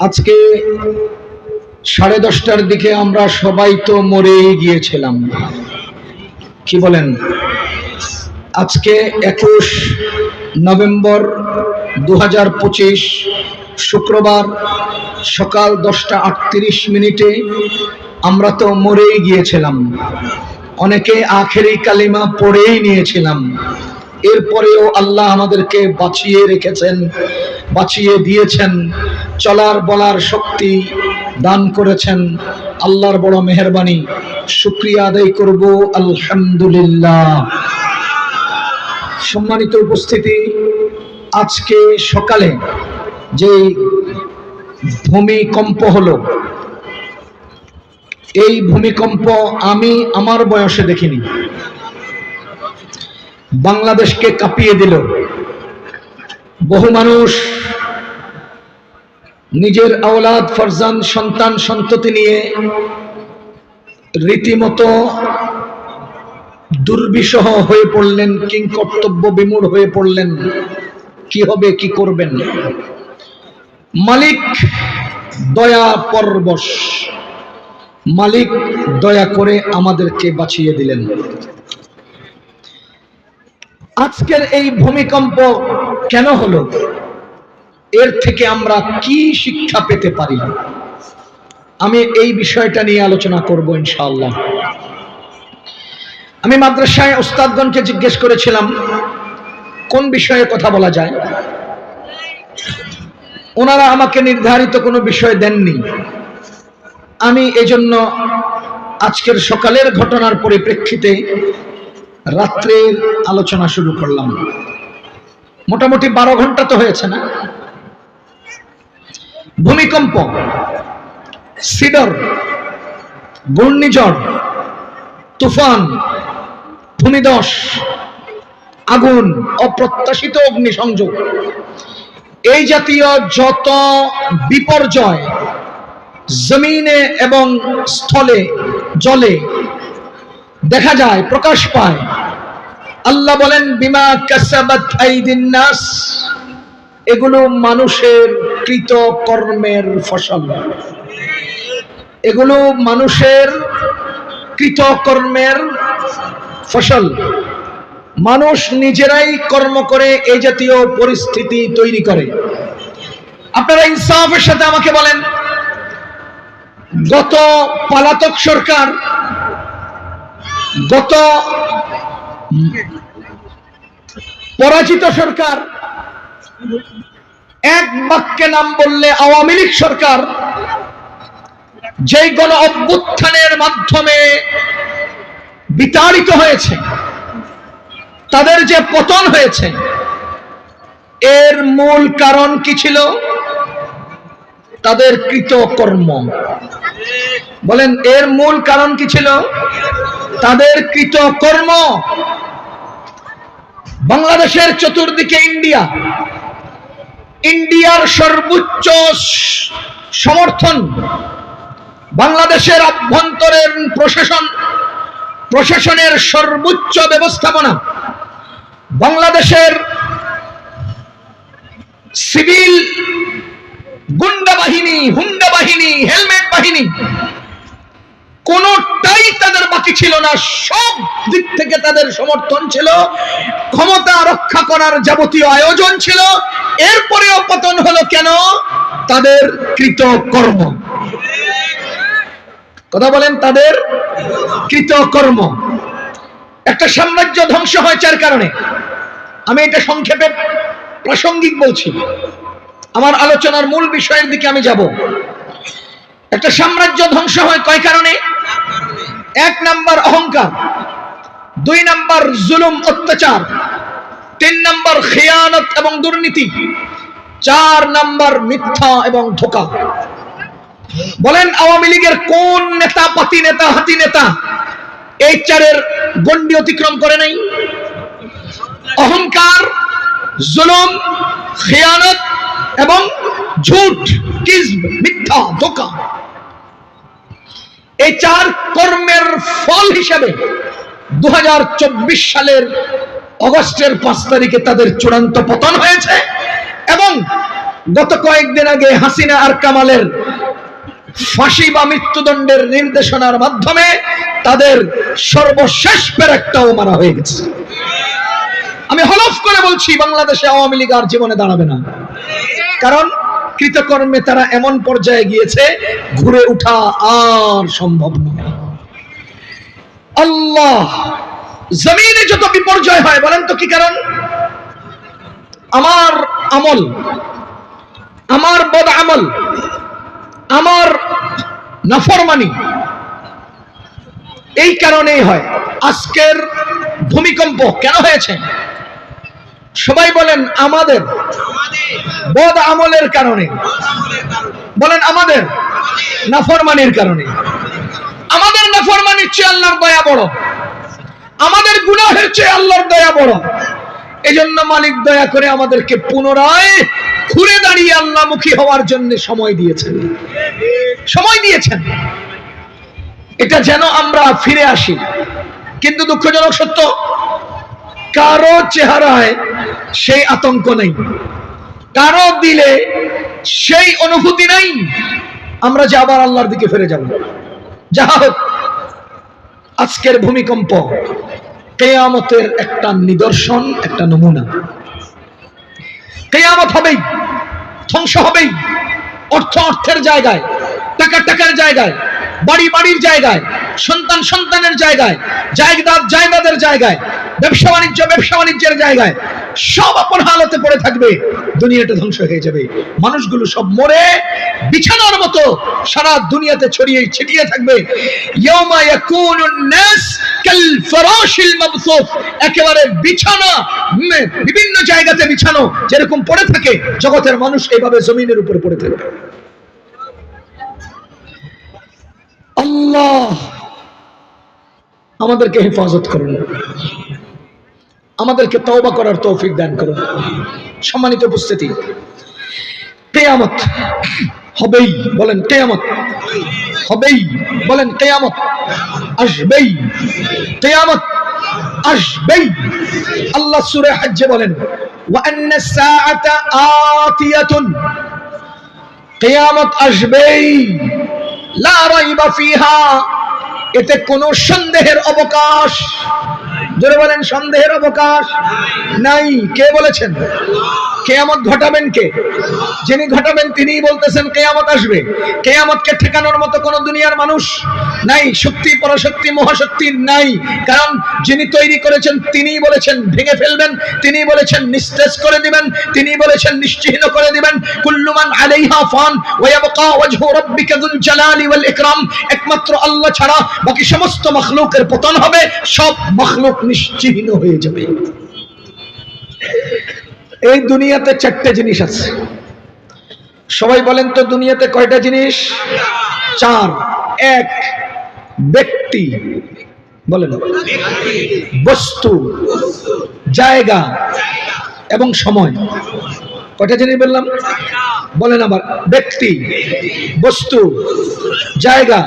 আজকে 10:30টার দিকে আমরা সবাই তো মরেই গিয়েছিলাম, কি বলেন? আজকে 21 নভেম্বর 2025 শুক্রবার সকাল 10:38 আমরা তো মরেই গিয়েছিলাম। অনেকে আখেরি কালিমা পড়েই নিয়েছিলাম। এরপরেও আল্লাহ আমাদেরকে বাঁচিয়ে রেখেছেন, বাঁচিয়ে দিয়েছেন, চলার বলার শক্তি দান করেছেন। আল্লাহর বড় মেহেরবানি, শুকরিয়া আদায় করব আলহামদুলিল্লাহ। সম্মানিত উপস্থিতি, আজকে সকালে যে ভূমিকম্প হলো, এই ভূমিকম্প আমি আমার বয়সে দেখিনি। বাংলাদেশকে কাঁপিয়ে দিল। বহু মানুষ নিজের আওলাদ ফরজান সন্তান সন্ততি নিয়ে রীতিমতো দুর্বিষহ হয়ে পড়লেন, কিংকর্তব্য বিমূঢ় হয়ে পড়লেন। কি হবে, কি করবেন? মালিক দয়া পরবশ, মালিক দয়া করে আমাদেরকে বাঁচিয়ে দিলেন। আজকের এই ভূমিকম্প কেন হলো, এর থেকে আমরা কি শিক্ষা পেতে পারি, আমি এই বিষয়টা নিয়ে আলোচনা করব ইনশাআল্লাহ। আমি মাদ্রাসায় উস্তাদগণকে জিজ্ঞেস করেছিলাম কোন বিষয়ে কথা বলা যায়। ওনারা আমাকে নির্ধারিত কোনো বিষয় দেননি। আমি এজন্য আজকের সকালের ঘটনার পরিপ্রেক্ষিতে রাত্রের আলোচনা শুরু করলাম। মোটামুটি 12 ঘন্টা তো হয়েছে না? ভূমিকম্প, সিডর, ঘূর্ণিঝড়, তুফান, ভূমিধস, আগুন, অপ্রত্যাশিত অগ্নিসংযোগ, এই জাতীয় যত বিপর্যয় জমিনে এবং স্থলে জলে দেখা যায়, প্রকাশ পায়, আল্লাহ বলেন বিমা কাসাবাত আইদিন নাস, এগুলো মানুষের কৃত কর্মের ফসল। এগুলো মানুষের কৃত কর্মের ফসল। মানুষ নিজেরাই কর্ম করে এই জাতীয় পরিস্থিতি তৈরি করে। আপনারা ইনসাফের সাথে আমাকে বলেন, গত পলাতক সরকার, গত পরাজিত সরকার, এক বাক্যে নাম বললে আওয়ামী লীগ সরকার, যেই গণ অভ্যুত্থানের মাধ্যমে বিতাড়িত হয়েছে, তাদের যে পতন হয়েছে, এর মূল কারণ কি ছিল? তাদের কৃতকর্ম। বলেন, এর মূল কারণ কি ছিল? তাদের কৃতকর্ম। বাংলাদেশের চতুর্দিকে ইন্ডিয়া, ইন্ডিয়ার সর্বোচ্চ সমর্থন, বাংলাদেশের আভ্যন্তরীণ প্রশাসনের সর্বোচ্চ ব্যবস্থাপনা, বাংলাদেশের সিভিল গুন্ডা বাহিনী, হুন্ডা বাহিনী, হেলমেট বাহিনী, কোনটাই তাদের বাকি ছিল না। সব দিক থেকে তাদের সমর্থন ছিল, ক্ষমতা রক্ষা করার যাবতীয় আয়োজন ছিল। এরপরেও পতন হলো কেন? তাদের কৃতকর্ম। কথা বলেন, তাদের কৃতকর্ম। একটা সাম্রাজ্য ধ্বংস হয় 4 কারণে। আমি এটা সংক্ষেপে প্রাসঙ্গিক বলছি, আমার আলোচনার মূল বিষয়ের দিকে আমি যাব। একটা সাম্রাজ্য ধ্বংস হয় কয় কারণে? 1 নাম্বার অহংকার, 2 নাম্বার জুলুম অত্যাচার, 3 নাম্বার খেয়ানত এবং দুর্নীতি, 4 নাম্বার মিথ্যা এবং ধোঁকা। বলেন, আওয়ামী লীগের কোন নেতা, পাতি নেতা, হাতি নেতা এই 4-এর গণ্ডি অতিক্রম করে নাই? অহংকার, জুলুম, খেয়ানত এবং ঝুট, কিজব, মিথ্যা, ধোঁকা। এই 4 কর্মের ফল হিসাবে 2024 সালের অগস্টের 5 তারিখে তাদের চূড়ান্ত পতন হয়েছে। এবং গত কয়েকদিন আগে হাসিনা আর কামালের ফাঁসি বা মৃত্যুদণ্ডের নির্দেশনার মাধ্যমে তাদের সর্বশেষ পেরেকটাও মারা হয়ে গেছে। আমি হলফ করে বলছি, বাংলাদেশে আওয়ামী লীগ আর জীবনে দাঁড়াবে না। কারণ কৃতকর্মে তারা এমন পর্যায়ে গিয়েছে, ঘুরে ওঠা আর সম্ভব নয়। আল্লাহ, জমিনে যত বিপর্যয় হয়, বলেন তো কি কারণ? আমার আমল, আমার বদ আমল, আমার নাফরমানি, এই কারণেই হয়। আজকের ভূমিকম্প কেন হয়েছে? সবাই বলেন আমাদের বদ আমলের কারণে, বলেন আমাদের নাফরমানির কারণে। আমাদের নাফরমানির চেয়ে আল্লাহর দয়া বড়, আমাদের গুনাহের চেয়ে আল্লাহর দয়া বড়। এজন্য মালিক দয়া করে আমাদেরকে পুনরায় ঘুরে দাঁড়িয়ে আল্লাহমুখী হওয়ার জন্য সময় দিয়েছেন, সময় দিয়েছেন, এটা যেন আমরা ফিরে আসি। কিন্তু দুঃখজনক সত্য, কারো চেহারায় সেই আতঙ্ক নেই, কারো দিলে সেই অনুভূতি নাই আমরা যে আবার আল্লাহর দিকে ফিরে যাব। যা হোক, আজকের ভূমিকম্প কিয়ামতের একটা নিদর্শন, একটা নমুনা। কিয়ামত হবেই, ধ্বংস হবেই। অর্থ অর্থের জায়গায়, টাকা টাকার জায়গায়, বাড়ি বাড়ির জায়গায়, সন্তান সন্তানের জায়গায়, জায়গাত জায়গাদের জায়গায়, ব্যবসা বাণিজ্য ব্যবসা বাণিজ্যের জায়গায়, সব আপন হালতে পড়ে থাকবে। দুনিয়াটা ধ্বংস হয়ে যাবে। মানুষগুলো সব মরে বিছানার মতো সারা দুনিয়াতে ছড়িয়ে ছিটিয়ে থাকবে। ইয়াউমা ইয়াকুনুন নাস কাল ফরাশিল মাবসুস, একেবারে বিছানা বিভিন্ন জায়গাতে বিছানো যেরকম পড়ে থাকে, জগতের মানুষ এইভাবে জমিনের উপরে পড়ে থাকবে। আল্লাহ আমাদেরকে হেফাজত করুন, আমাদেরকে তওবা করার তৌফিক দান করুন। সম্মানিত উপস্থিতি, কিয়ামত হবেই, বলেন কিয়ামত হবেই, বলেন কিয়ামত আসবেই, কিয়ামত আসবেই। আল্লাহ সূরা হজ্জে বলেন, ওয়া আন্নাস সাআতা আতিয়াতুন, কিয়ামত আসবেই, লা রাইবা ফিহা, এতে কোনো সন্দেহের অবকাশ, জোরে বলেন সন্দেহের অবকাশ নাই। কে বলেছেন? কিয়ামত ঘটাবেন কে? যিনি ঘটাবেন তিনিই বলতেছেন কিয়ামত আসবে। কিয়ামতকে ঠেকানোর মতো কোন দুনিয়ার মানুষ নাই, শক্তি পরাশক্তি মহাশক্তি নাই। কারণ যিনি তৈরি করেছেন তিনিই বলেছেন ভেঙে ফেলবেন, তিনিই বলেছেন নিস্তেজ করে দিবেন, তিনিই বলেছেন নিশ্চিহ্ন করে দিবেন। কুল্লু মান আলাইহা ফান ওয়া ইয়াবকা ওয়াজহু রাব্বিকা যুল জালালি ওয়াল ইকরাম, একমাত্র আল্লাহ ছাড়া বাকি সমস্ত মাখলুকের পতন হবে, সব মাখলুক নিশ্চিহ্ন হয়ে যাবে। এই দুনিয়াতে চারটে জিনিস আছে। সবাই বলেন তো দুনিয়াতে কয়টা জিনিস? চার। এক, ব্যক্তি, বলেন, বস্তু, জায়গা এবং সময়। কয়টা জিনিস বললাম? বলেন আবার। ব্যক্তি, বস্তু, জায়গা,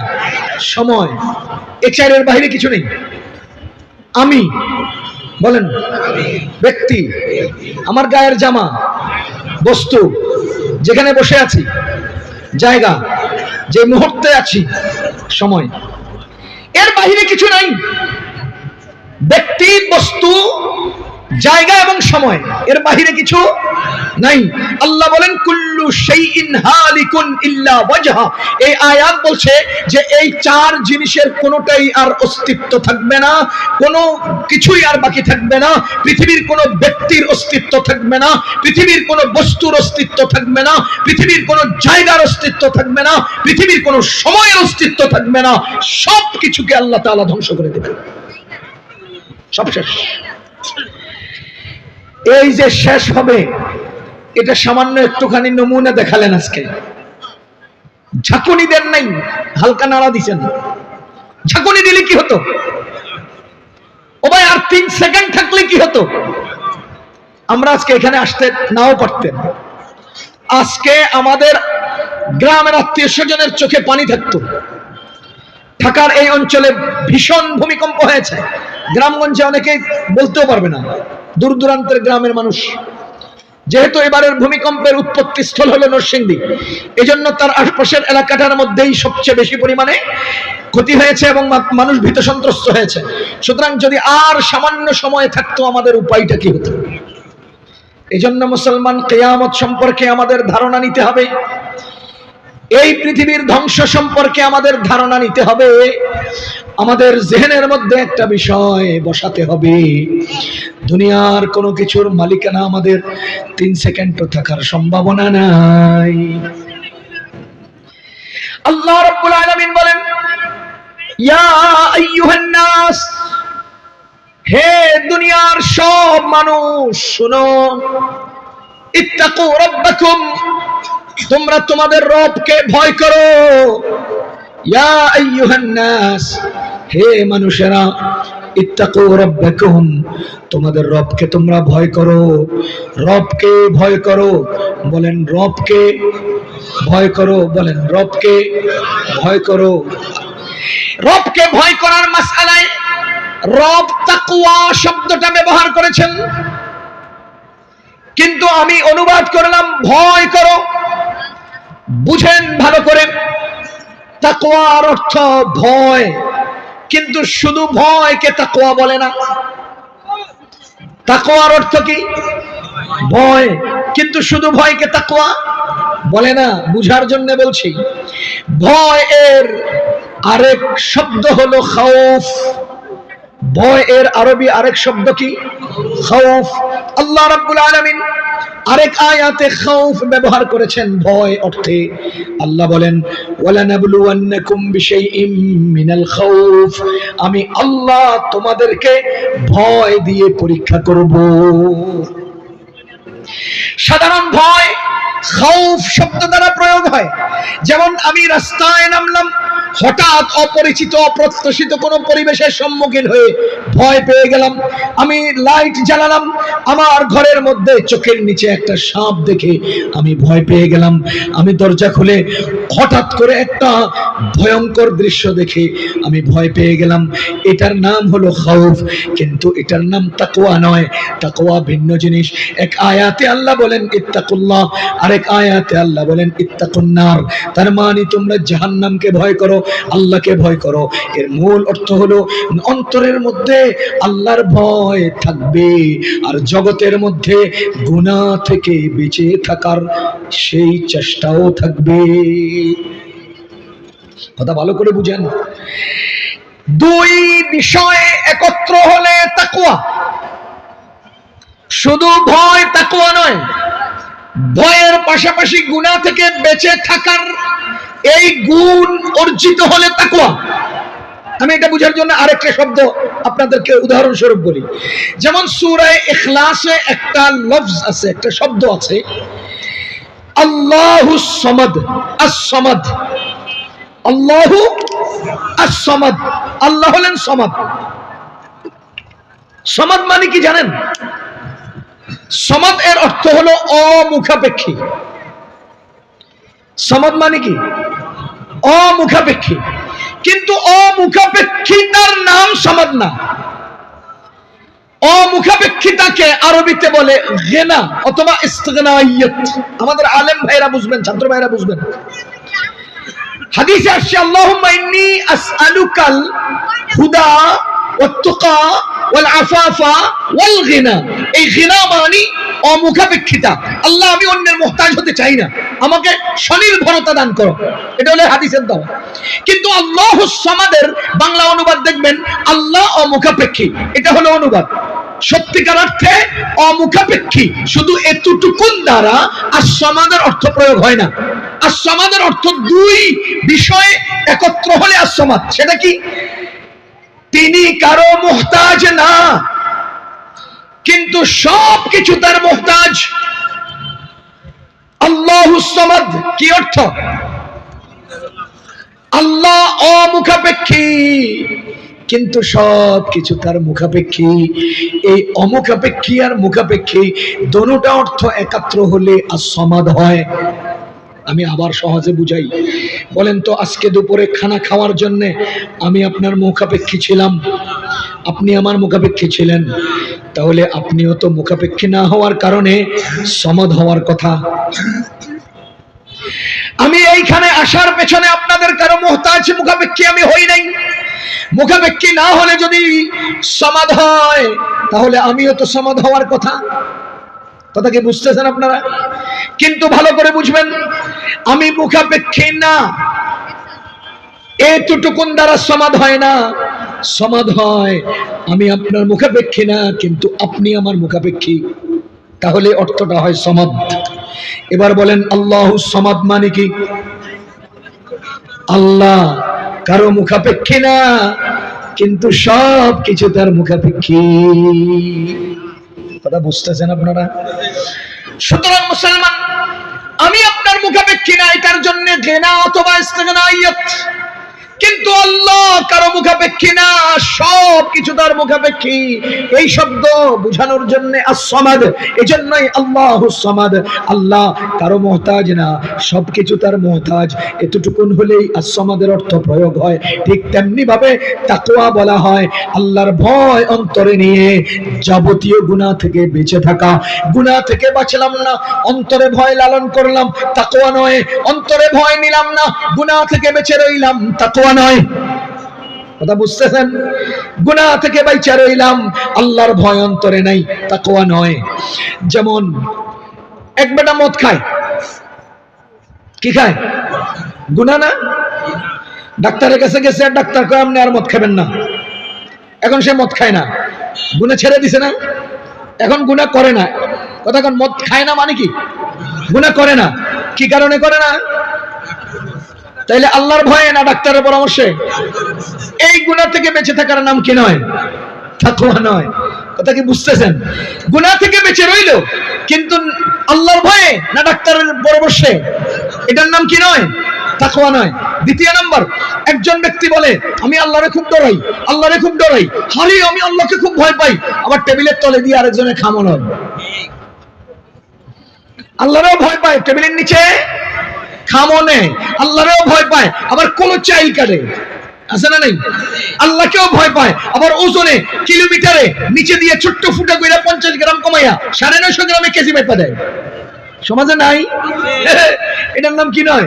সময়। এই চারের বাইরে কিছু নেই। আমি, বলেন, ব্যক্তি, আমার গায়ের জামা, বস্তু, যেখানে বসে আছি, জায়গা, যে মুহূর্তে আছি, সময়। এর বাইরে কিছু নাই। ব্যক্তি, বস্তু, জায়গা এবং সময়, এর বাইরে কিছু নাই। আল্লাহ বলেন কুল্লু শাইইন হালিকুন ইল্লা ওয়াজহা। এই আয়াত বলছে যে এই চার জিনিসের কোনোটাই আর অস্তিত্ব থাকবে না, কোনো কিছুই আর বাকি থাকবে না। পৃথিবীর কোনো ব্যক্তির অস্তিত্ব থাকবে না, পৃথিবীর কোনো বস্তুর অস্তিত্ব থাকবে না, পৃথিবীর কোনো জায়গার অস্তিত্ব থাকবে না, পৃথিবীর কোনো সময়ের অস্তিত্ব থাকবে না। সব কিছুকে আল্লাহ তাআলা ধ্বংস করে দেবেন, সব শেষ। এই যে শেষ হবে, এটা সামান্য একটুখানি নমুনা দেখালেন আজকে। ঝাঁকুনি দেন নাই, হালকা নাড়া দিছেন। ঝাঁকুনি দিলে কি হতো? ও ভাই আর 3 সেকেন্ড থাকলে কি হতো? আমরা আজকে এখানে আসতে নাও পারতেন। আজকে আমাদের গ্রামের আত্মীয় স্বজনের চোখে পানি থাকতো। ঢাকার এই অঞ্চলে ভীষণ ভূমিকম্প হয়েছে, গ্রামগঞ্জে অনেকে বলতেও পারবে না, দূর দূরান্তের গ্রামের মানুষ। যেহেতু এবারের ভূমিকম্পের উৎপত্তি স্থল হলো নরসিংদী, এজন্য তার আশপাশের এলাকাটার মধ্যেই সবচেয়ে বেশি পরিমাণে ক্ষতি হয়েছে এবং মানুষ ভীত সন্ত্রস্ত হয়েছে। সুতরাং যদি আর সামান্য সময় থাকতো আমাদের উপায়টা কি হতো? এজন্য মুসলমান, কিয়ামত সম্পর্কে আমাদের ধারণা নিতে হবে, এই পৃথিবীর ধ্বংস সম্পর্কে আমাদের ধারণা নিতে হবে, আমাদের জেহেনের মধ্যে একটা বিষয় বসাতে হবে, দুনিয়ার কোনো কিছুর মালিকানা আমাদের 3 সেকেন্ডও থাকার সম্ভাবনা নাই। আল্লাহ রাব্বুল আলামিন বলেন, ইয়া আইয়ুহান নাস, হে দুনিয়ার সব মানুষ শুনো, ইত্তাকু রাব্বাকুম, তোমরা তোমাদের রবকে ভয় করো। ইয়া আইয়ুহান নাস, হে মানুষেরা, ইত্তাকু রাব্বাকুম, তোমাদের রবকে তোমরা ভয় করো। রবকে ভয় করো, বলেন রবকে ভয় করো, বলেন রবকে ভয় করো। রবকে ভয় করার মাসআলায় রব তাকওয়া শব্দটা ব্যবহার করেছেন, কিন্তু আমি অনুবাদ করলাম ভয় করো। বুঝেন ভালো করে, তাকওয়ার অর্থ ভয়, কিন্তু শুধু ভয়কে তাকওয়া বলে না। তাকওয়ার অর্থ কি? ভয়, কিন্তু শুধু ভয়কে তাকওয়া বলে না। বুঝার জন্য বলছি, ভয় এর আরেক শব্দ হলো খাউফ। ভয় এর আরবি আরেক শব্দ কি? খাউফ। আল্লাহ রাব্বুল আলামিন আরেক আয়াতে খাউফ ব্যবহার করেছেন ভয় অর্থে। আল্লাহ বলেন, ওয়ালানাবলুওয়ান্নাকুম বিশাইইম মিনাল খাউফ, আমি আল্লাহ তোমাদেরকে ভয় দিয়ে পরীক্ষা করব। সাধারণ ভয় খাউফ শব্দ দ্বারা প্রয়োগ হয়। যেমন আমি রাস্তায় নামলাম, হঠাৎ অপরিচিত অপ্রত্যাশিত কোনো পরিবেশের সম্মুখীন হয়ে ভয় পেয়ে গেলাম। আমি লাইট জ্বালালাম, আমার ঘরের মধ্যে চোখের নিচে একটা সাপ দেখে আমি ভয় পেয়ে গেলাম। আমি দরজা খুলে হঠাৎ করে একটা ভয়ঙ্কর দৃশ্য দেখে আমি ভয় পেয়ে গেলাম। এটার নাম হলো খাউফ, কিন্তু এটার নাম তাকওয়া নয়। তাকওয়া ভিন্ন জিনিস। এক আয়াতে আল্লাহ বলেন ইত্তাকুল্লাহ, আরেক আয়াতে আল্লাহ বলেন ইত্তাকুন নার। তার মানে তোমরা জাহান্নামকে ভয় করো, আল্লাহকে ভয় করো। এর মূল অর্থ হলো অন্তরের মধ্যে আল্লাহর ভয় থাকবে, আর জগতের মধ্যে গুনাহ থেকে বেঁচে থাকার সেই চেষ্টাও থাকবে। কথা ভালো করে বুঝেন। দুই বিষয় একত্র হলে তাকওয়া। শুধু ভয় তাকওয়া নয়, ভয়ের পাশাপাশি গুনাহ থেকে বেঁচে থাকার এই গুণ অর্জিত হলে তাকওয়া। আমি এটা বুঝার জন্য আরেকটা শব্দ আপনাদেরকে উদাহরণস্বরূপ বলি। যেমন সূরা ইখলাসে একটা লফজ আছে, একটা শব্দ আছে, আল্লাহুস সামাদ। আস-সামাদ, আল্লাহু আস-সামাদ। আল্লাহ হলেন সামাদ। সামাদ মানে কি জানেন? সামাদ এর অর্থ হলো অমুখাপেক্ষী। সামাদ মানে কি? অমুখাপেক্ষী। কিন্তু অমুখাপেক্ষিতার নাম সামাদ না। অমুখাপেক্ষিতাকে আরবিতে বলে গিনা অথবা ইস্তিগনাইয়ত। আমাদের আলেম ভাইরা বুঝবেন, ছাত্র ভাইরা বুঝবেন। হাদিসে আসছে, আল্লাহুম্মা ইন্নী আসআলুকাল হুদা ওয়াত তুকা ওয়াল আফাফা ওয়াল গিনা। এই গিনা মানে অমুখাপেক্ষিতা। আল্লাহ, আমি অন্যের মুহতাজ হতে চাই না, আমাকে স্বনির্ভরতা দান করো। এটা হলো হাদিসের দাওয়া। কিন্তু আল্লাহুস সামাদের বাংলা অনুবাদ দেখবেন, আল্লাহ অমুখাপেক্ষী। এটা হলো অনুবাদ। সত্যিকার অর্থে অমুখাপেক্ষী শুধু এতটুকুন দ্বারা আস-সামাদের অর্থ প্রয়োগ হয় না। আস-সামাদের অর্থ দুই বিষয় একত্র হলে আস-সামাদ। সেটা কি? তিনি কারো মুহতাজ না, কিন্তু সব কিছু তার মুহতাজ। আল্লাহুস সামাদ কি অর্থ? আল্লাহ অমুখাপেক্ষী, কিন্তু সব কিছু তার মুখাপেক্ষী। এই অমুখাপেক্ষী আর মুখাপেক্ষী দুটোটা অর্থ একাত্র হলে আস-সামাদ হয়। আমি আবার সহজে বুঝাই। বলেন তো, আজকে দুপুরে খানা খাওয়ার জন্য আমি আপনার মুখাপেক্ষী ছিলাম, আপনি আমার মুখাপেক্ষী ছিলেন। তাহলে আপনিও তো মুখাপেক্ষী না হওয়ার কারণে সমদ হওয়ার কথা। আমি এইখানে আসার পেছনে আপনাদের কারো মুহতাজ মুখাপেক্ষী আমি হই নাই। মুখাপেক্ষী না হলে যদি সমাদ হয় তাহলে আমিও তো সমাদ হওয়ার কথা। কথা কি বুঝতেছেন আপনারা? কিন্তু ভালো করে বুঝবেন, আমি মুখাপেক্ষী না, এতটুকুন দ্বারা সমাদ হয় না। সমাদ হয় আমি আপনার মুখাপেক্ষী না কিন্তু আপনি আমার মুখাপেক্ষী, তাহলে অর্থটা হয় সমাদ। এবার বলেন আল্লাহু সমাদ মানে কি? আল্লাহ কারো মুখাপেক্ষী না কিন্তু সব কিছু তার মুখাপেক্ষী। কথা বুঝতেছেন আপনারা? সুতরাং মুসলমান, আমি আপনার মুখাপেক্ষী না, এটার জন্য ঘৃণা অথবা ইস্তেগনাইয়ত, কিন্তু আল্লাহ কারো মুখাপেক্ষী না, সব কিছু তার মুখাপেক্ষী। এই শব্দ বোঝানোর জন্য as-সামাদ, এজন্যই আল্লাহুস সামাদ। আল্লাহ কারো মুহতাজ না, সবকিছু তার মুহতাজ। এতটুকুন হলেই as-সামাদের অর্থ প্রয়োগ হয়। ঠিক তেমনি ভাবে তাকওয়া বলা হয় আল্লাহর ভয় অন্তরে নিয়ে যাবতীয় গুনাহ থেকে বেঁচে থাকা। গুনাহ থেকে বাঁচলাম না, অন্তরে ভয় লালন করলাম, তাকওয়া নয়। অন্তরে ভয় নিলাম না, গুনাহ থেকে বেঁচে রইলাম, তাকওয়া নয়। কথা বুঝতেছেন? গুনাহ থেকে বাইচা রইলাম, আল্লাহর ভয় অন্তরে নাই, তাকওয়া নয়। যেমন এক বেটা মদ খায়, কি খায়? গুনাহ না? ডাক্তারের কাছে গেছে, ডাক্তার কয় আপনি আর মদ খাবেন না। এখন সে মদ খায় না, গুনাহ ছেড়ে দিছে না, এখন গুনাহ করে না। কথা কোন? মদ খায় না মানে কি? গুনাহ করে না। কি কারণে করে না? তাইলে আল্লাহর ভয়ে না ডাক্তারের পরামর্শে? এই গুনাহ থেকে বেঁচে থাকার নাম কি নয়? তাকওয়া নয়। কথা কি বুঝতেছেন? গুনাহ থেকে বেঁচে রইল কিন্তু আল্লাহর ভয়ে না ডাক্তারের পরামর্শে, এটার নাম কি নয়? তাকওয়া নয়। দ্বিতীয় নাম্বার, একজন ব্যক্তি বলে আমি আল্লাহরে খুব ডরাই, আল্লাহরে খুব ডরাই, হারি আমি আল্লাহকে খুব ভয় পাই, আবার টেবিলের তলে দিয়ে আরেকজনের খামন হয়। আল্লাহরেও ভয় পায়, টেবিলের নিচে খামনে, আল্লাহরেও ভয় পায়, আবার কোন চাইল কাটে, আছে না নেই? আল্লাহকেও ভয় পায়, আবার ওজনে কিলোমিটারে নিচে দিয়ে ছোট্ট ফুটা কইরা 50 গ্রাম কমাইয়া 950 গ্রামে কেজি মাইপা দেয়। সমাজে নাই? এটার নাম কি নয়?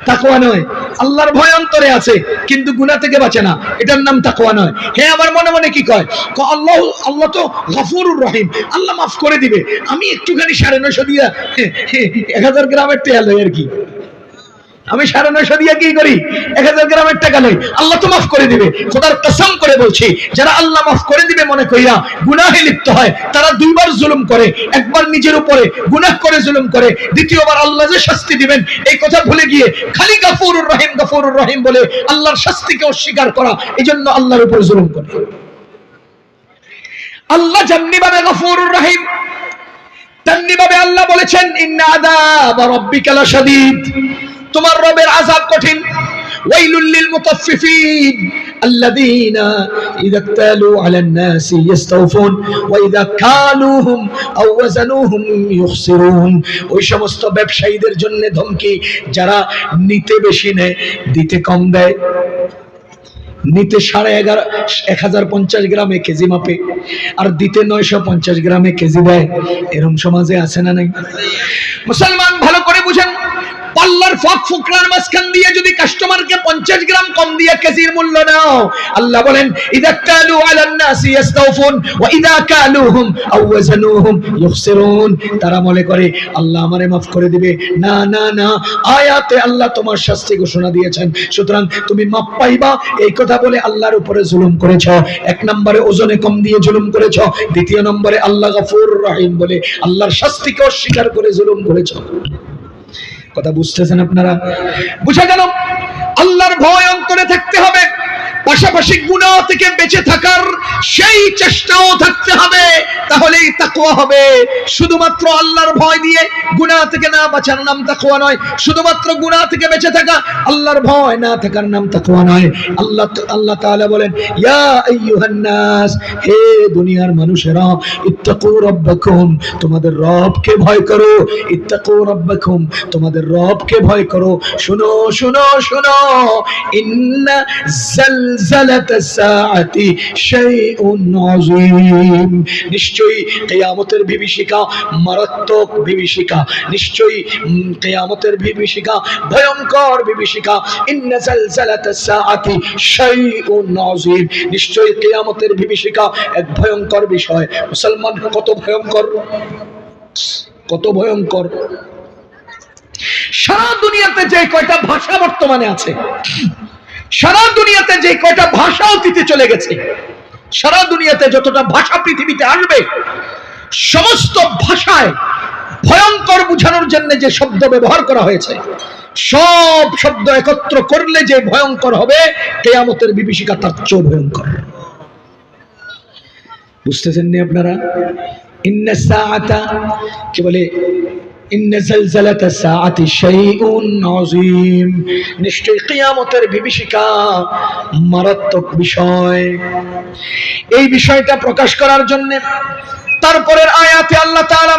তাকওয়া নয়। আল্লাহর ভয় অন্তরে আছে কিন্তু গুনাহ থেকে বাঁচে না, এটার নাম তাকওয়া নয়। হে আমার মনে মনে কি কয়? আল্লাহ তো গফুরুর রহিম, আল্লাহ মাফ করে দিবে। আমি একটুখানি 950 দিয়া 1000 গ্রামের তেল লই আর কি, আমি 950 দিয়া কি করি? 1000 গ্রামের টাকা লই, আল্লাহ তো মাফ করে দিবে। খোদার কসম করে বলছি, যারা আল্লাহ মাফ করে দিবে মনে কইরা গুনাহে লিপ্ত হয়, তারা দুইবার জুলুম করে। একবার নিজের উপরে গুনাহ করে জুলুম করে, দ্বিতীয়বার আল্লাহ যে শাস্তি দিবেন এই কথা ভুলে গিয়ে খালি গফুরুর রহিম বলে আল্লাহর শাস্তিকে অস্বীকার করা, এজন্য আল্লাহর উপরে জুলুম করে। আল্লাহ যেমনি ভাবে গফুরুর রহিম, তেমনি ভাবে আল্লাহ বলেছেন ইন্না আযাব রাব্বিকা লাশাদীদ, তোমার রবের আযাব কঠিন। ওয়াইলুল লিল মুতাফফিফিন আল্লাযীনা ইযা ইক্তালু আলান নাসি ইস্তাওফুন ওয়া ইযা কালুহুম আও ওয়াজানুহুম ইখসিরুন। ওই সমস্ত ব্যবসায়ীদের জন্য ধমকি যারা নিতে বেশি নেয় দিতে কম দেয়। নিতে 1150 গ্রামে কেজি মাপে আর দিতে 950 গ্রামে কেজি দেয়। এরকম সমাজে আছে না নাই? মুসলমান ভালো করে বুঝেন, পাল্লার ফাঁক ফুকরার মাঝখান দিয়ে যদি কাস্টমারকে 50 গ্রাম কম দিয়ে কেজির মূল্য নাও, আল্লাহ বলেন ইযা কালু আলান নাসি ইস্তাওফুন ওয়া ইযা কালুহুম আও ওয়াজানুহুম ইখসিরুন। তারা মনে করে আল্লাহ আমারে মাফ করে দিবে। না না না, আয়াতে আল্লাহ তোমার শাস্তি ঘোষণা দিয়েছেন, সুতরাং তুমি মাফ পাইবা। এই কথা বলে আল্লাহর উপরে জুলুম করেছো। এক নম্বরে ওজনে কম দিয়ে জুলুম করেছো, দ্বিতীয় নম্বরে আল্লাহ গফুরুর রহিম বলে আল্লাহর শাস্তিকে অস্বীকার করে জুলুম করেছো। কথা বুঝতেছেন আপনারা? বুঝা গেল? আল্লাহর ভয় অন্তরে থাকতে হবে, পাশাপাশি গুনাহ থেকে বেঁচে থাকার সেই চেষ্টাও থাকতে হবে, তাহলেই তাকওয়া হবে। শুধুমাত্র আল্লাহর ভয় দিয়ে গুনাহ থেকে না বাঁচার নাম তাকওয়া নয়, শুধুমাত্র গুনাহ থেকে বেঁচে থাকা আল্লাহর ভয় না থাকার নাম তাকওয়া নয়। আল্লাহ তাআলা বলেন ইয়া আইয়ুহান নাস, হে দুনিয়ার মানুষেরা, ইত্তাকু রাব্বাকুম, তোমাদের রবকে ভয় করো। ইত্তাকু রাব্বাকুম, তোমাদের রবকে ভয় করো। শুনো শুনো শুনো, ইন্না জালজালাতাস সাআতি শাইউন আযীম, নিশ্চয়ই কিয়ামতের বিভীষিকা মারাত্মক বিভীষিকা, নিশ্চয়ই কিয়ামতের বিভীষিকা ভয়ঙ্কর বিভীষিকা। ইন্না জালজালাতাস সাআতি শাইউন আযীম, নিশ্চয়ই কিয়ামতের বিভীষিকা এক ভয়ঙ্কর বিষয়। মুসলমান, কত ভয়ঙ্কর, কত ভয়ঙ্কর। সারা দুনিয়াতে যে কয়টা ভাষা বর্তমানে আছে, সারা দুনিয়াতে যে কয়টা ভাষা অতীতে চলে গেছে, সারা দুনিয়াতে যতটা ভাষা পৃথিবীতে আসবে, সমস্ত ভাষায় ভয়ঙ্কর বোঝানোর জন্য যে শব্দ ব্যবহার করা হয়েছে, সব শব্দ একত্র করলে যে ভয়ঙ্কর হবে, কিয়ামতের বিভীষিকা তার চেয়ে ভয়ঙ্কর। বুঝতেছেন না আপনারা? ইন্না সাআতা, কি বলে, ইন্না জালজালাতাস সাআতি শাইউন আযীম, নিশ্চয়ই কিয়ামতের বিভীষিকা মারাত্মক বিষয়। এই বিষয়টা প্রকাশ করার জন্য তারপরের আয়াতে আল্লাহ তাআলা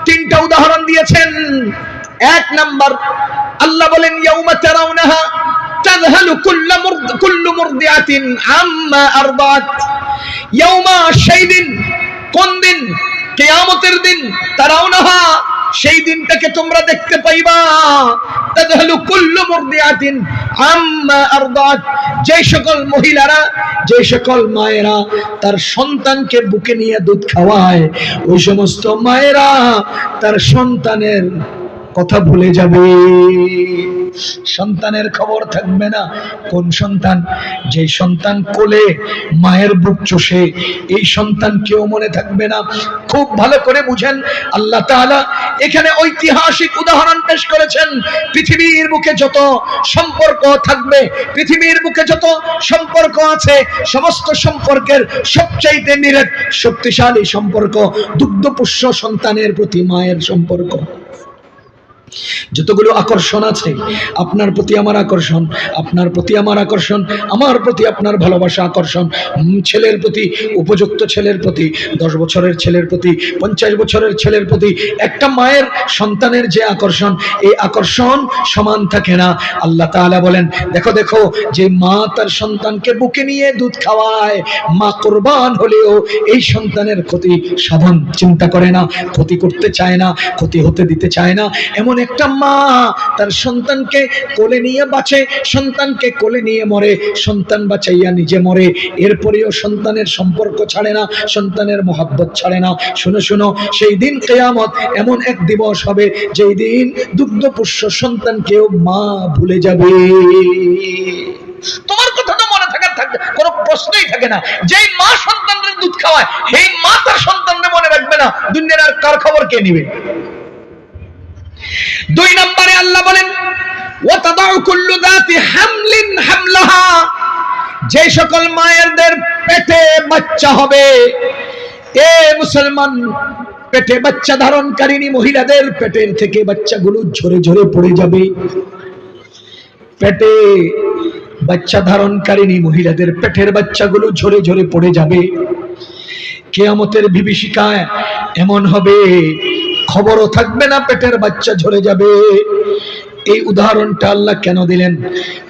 তিনটা উদাহরণ দিয়েছেন। এক নাম্বার, আল্লাহ বলেন ইয়াউমা তারাউনাহা তাযহালু কুল্লু মুরদিআতিন আম্মা আরদাত। ইয়াউমা, সেই দিন, কোন দিন? কিয়ামতের দিন। তারাউনাহা, সেই দিনটাকে তোমরা দেখতে পাইবা। তাযহালু কুল্লু মুরদিআতিন আম্মা আরদাত, যে সকল মহিলারা, যে সকল মায়েরা তার সন্তানকে বুকে নিয়ে দুধ খাওয়ায়, ওই সমস্ত মায়েরা তার সন্তানের কথা ভুলে যাবে, সন্তানের খবর থাকবে না। কোন সন্তান? যে সন্তান কোলে মায়ের বুক চষে, এই সন্তান কেউ মনে থাকবে না। খুব ভালো করে বুঝেন, আল্লাহ তাআলা এখানে ঐতিহাসিক উদাহরণ পেশ করেছেন। পৃথিবীর বুকে যত সম্পর্ক থাকবে, পৃথিবীর বুকে যত সম্পর্ক আছে, সমস্ত সম্পর্কের সবচাইতে নিরেট শক্তিশালী সম্পর্ক দুগ্ধপুষ্য সন্তানের প্রতি মায়ের সম্পর্ক। যতগুলো আকর্ষণ আছে, আপনার প্রতি আমার আকর্ষণ, আপনার প্রতি আমার আকর্ষণ, আমার প্রতি আপনার ভালোবাসা আকর্ষণ, ছেলের প্রতি, উপযুক্ত ছেলের প্রতি, 10 বছরের ছেলের প্রতি, 50 বছরের ছেলের প্রতি, একটা মায়ের সন্তানের যে আকর্ষণ, এই আকর্ষণ সমান থাকে না। আল্লাহ তাআলা বলেন, দেখো দেখো, যে মা তার সন্তানকে বুকে নিয়ে দুধ খাওয়ায়, মা কুরবান হলেও এই সন্তানের ক্ষতি সাধন চিন্তা করে না, ক্ষতি করতে চায় না, ক্ষতি হতে দিতে চায় না। এমন একটা মা তার সন্তানকে কোলে নিয়ে বাঁচে, সন্তানকে কোলে নিয়ে মরে, সন্তান বাঁচাইয়া নিজে মরে, এরপরেও সন্তানের সম্পর্ক ছাড়ে না, সন্তানের মহব্বত ছাড়ে না। শুনো শুনো, সেই দিন কিয়ামত এমন এক দিবস হবে, যেই দিন দুগ্ধপুষ্য সন্তানকেও মা ভুলে যাবে। তোমার কথা তো মনে থাকার কোনো প্রশ্নই থাকে না। যেই মা সন্তানের দুধ খাওয়ায়, সেই মা তার সন্তানকে মনে রাখবে না, দুনিয়ার আর কার খবর কে নিবে? 2 নম্বরে আল্লাহ বলেন, ওয়াতাদাউ কুল্লু যাতি হামলিন হামলাহা, যে সকল মায়েরদের পেটে বাচ্চা হবে, এ মুসলমান, পেটে বাচ্চা ধারণকারিণী মহিলাদের পেটের থেকে বাচ্চাগুলো ঝরে ঝরে পড়ে যাবে। পেটে বাচ্চা ধারণকারিণী মহিলাদের পেটের বাচ্চাগুলো ঝরে ঝরে পড়ে যাবে। কিয়ামতের বিভীষিকায় এমন হবে, খবরও থাকবে না, পেটের বাচ্চা ঝরে যাবে। এই উদাহরণটা আল্লাহ কেন দিলেন?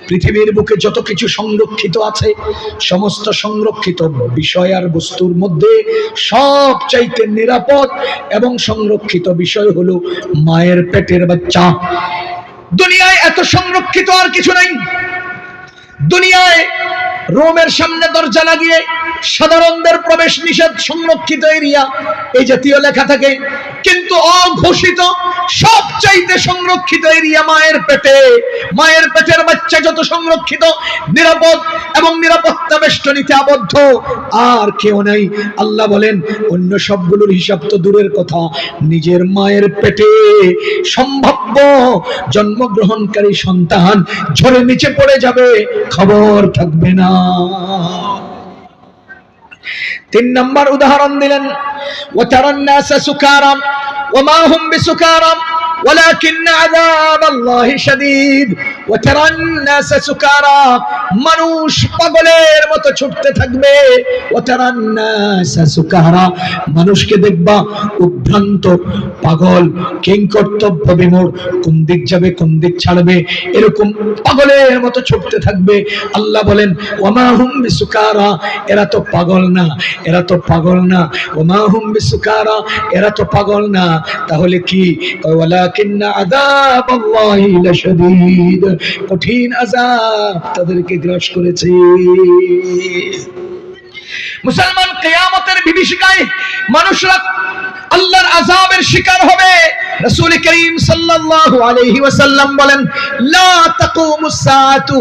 পৃথিবীর বুকে যত কিছু সংরক্ষিত আছে, সমস্ত সংরক্ষিত বিষয় আর বস্তুর মধ্যে সবচাইতে নিরাপদ এবং সংরক্ষিত বিষয় হলো মায়ের পেটের বাচ্চা। দুনিয়ায় এত সংরক্ষিত আর কিছু নাই। দুনিয়ায় রোমের সামনে দরজা লাগিয়ে সাধারণদের প্রবেশ নিষেধ, সংরক্ষিত এরিয়া, এই জাতীয় লেখা থাকে, কিন্তু অঘোষিত সবচাইতে সংরক্ষিত এরিয়া মায়ের পেটে। মায়ের পেটের বাচ্চা যত সংরক্ষিত, নিরাপদ এবং নিরাপত্তা বেষ্টনীতে আবদ্ধ, আর কেউ নাই। আল্লাহ বলেন, অন্য সবগুলোর হিসাব তো দূরের কথা, নিজের মায়ের পেটে সম্ভাব্য জন্মগ্রহণকারী সন্তান ঝরে নিচে পড়ে যাবে, খবর থাকবে না। 3 নম্বর উদাহরণ দিলেন, ওয়াতারান নাসা সুকারা ওয়া মা হুম বিসুকারা, ওয়ালাকিন্না আযাবাল্লাহি শাদীদ ওয়া তারান নাস সুকারা, মানুষ পাগলের মতো ছুটতে থাকবে। ওয়া তারান নাস সুকারা, মানুষকে দেখবা উদ্ভ্রান্ত, পাগল, কিংকর্তব্য বিমূঢ়, কোন দিক যাবে কোন দিক ছাড়বে এরকম পাগলের মতো ছুটতে থাকবে। আল্লাহ বলেন ওয়ামা হুম বিসুকারা, এরা তো পাগল না, এরা তো পাগল না। ওয়ামা হুম বিসুকারা, এরা তো পাগল না। তাহলে কি? ওয়ালাকিন্না আযাবাল্লাহি লাশাদীদ, কঠিন আযাব তাদেরকে গ্রাস করেছে। মুসলমান, কিয়ামতের বিভীষিকায় মানুষরা আল্লাহর আযাবের শিকার হবে। রাসূল করিম সাল্লাল্লাহু আলাইহি ওয়াসাল্লাম বলেন লা তাকুমুস সাআতু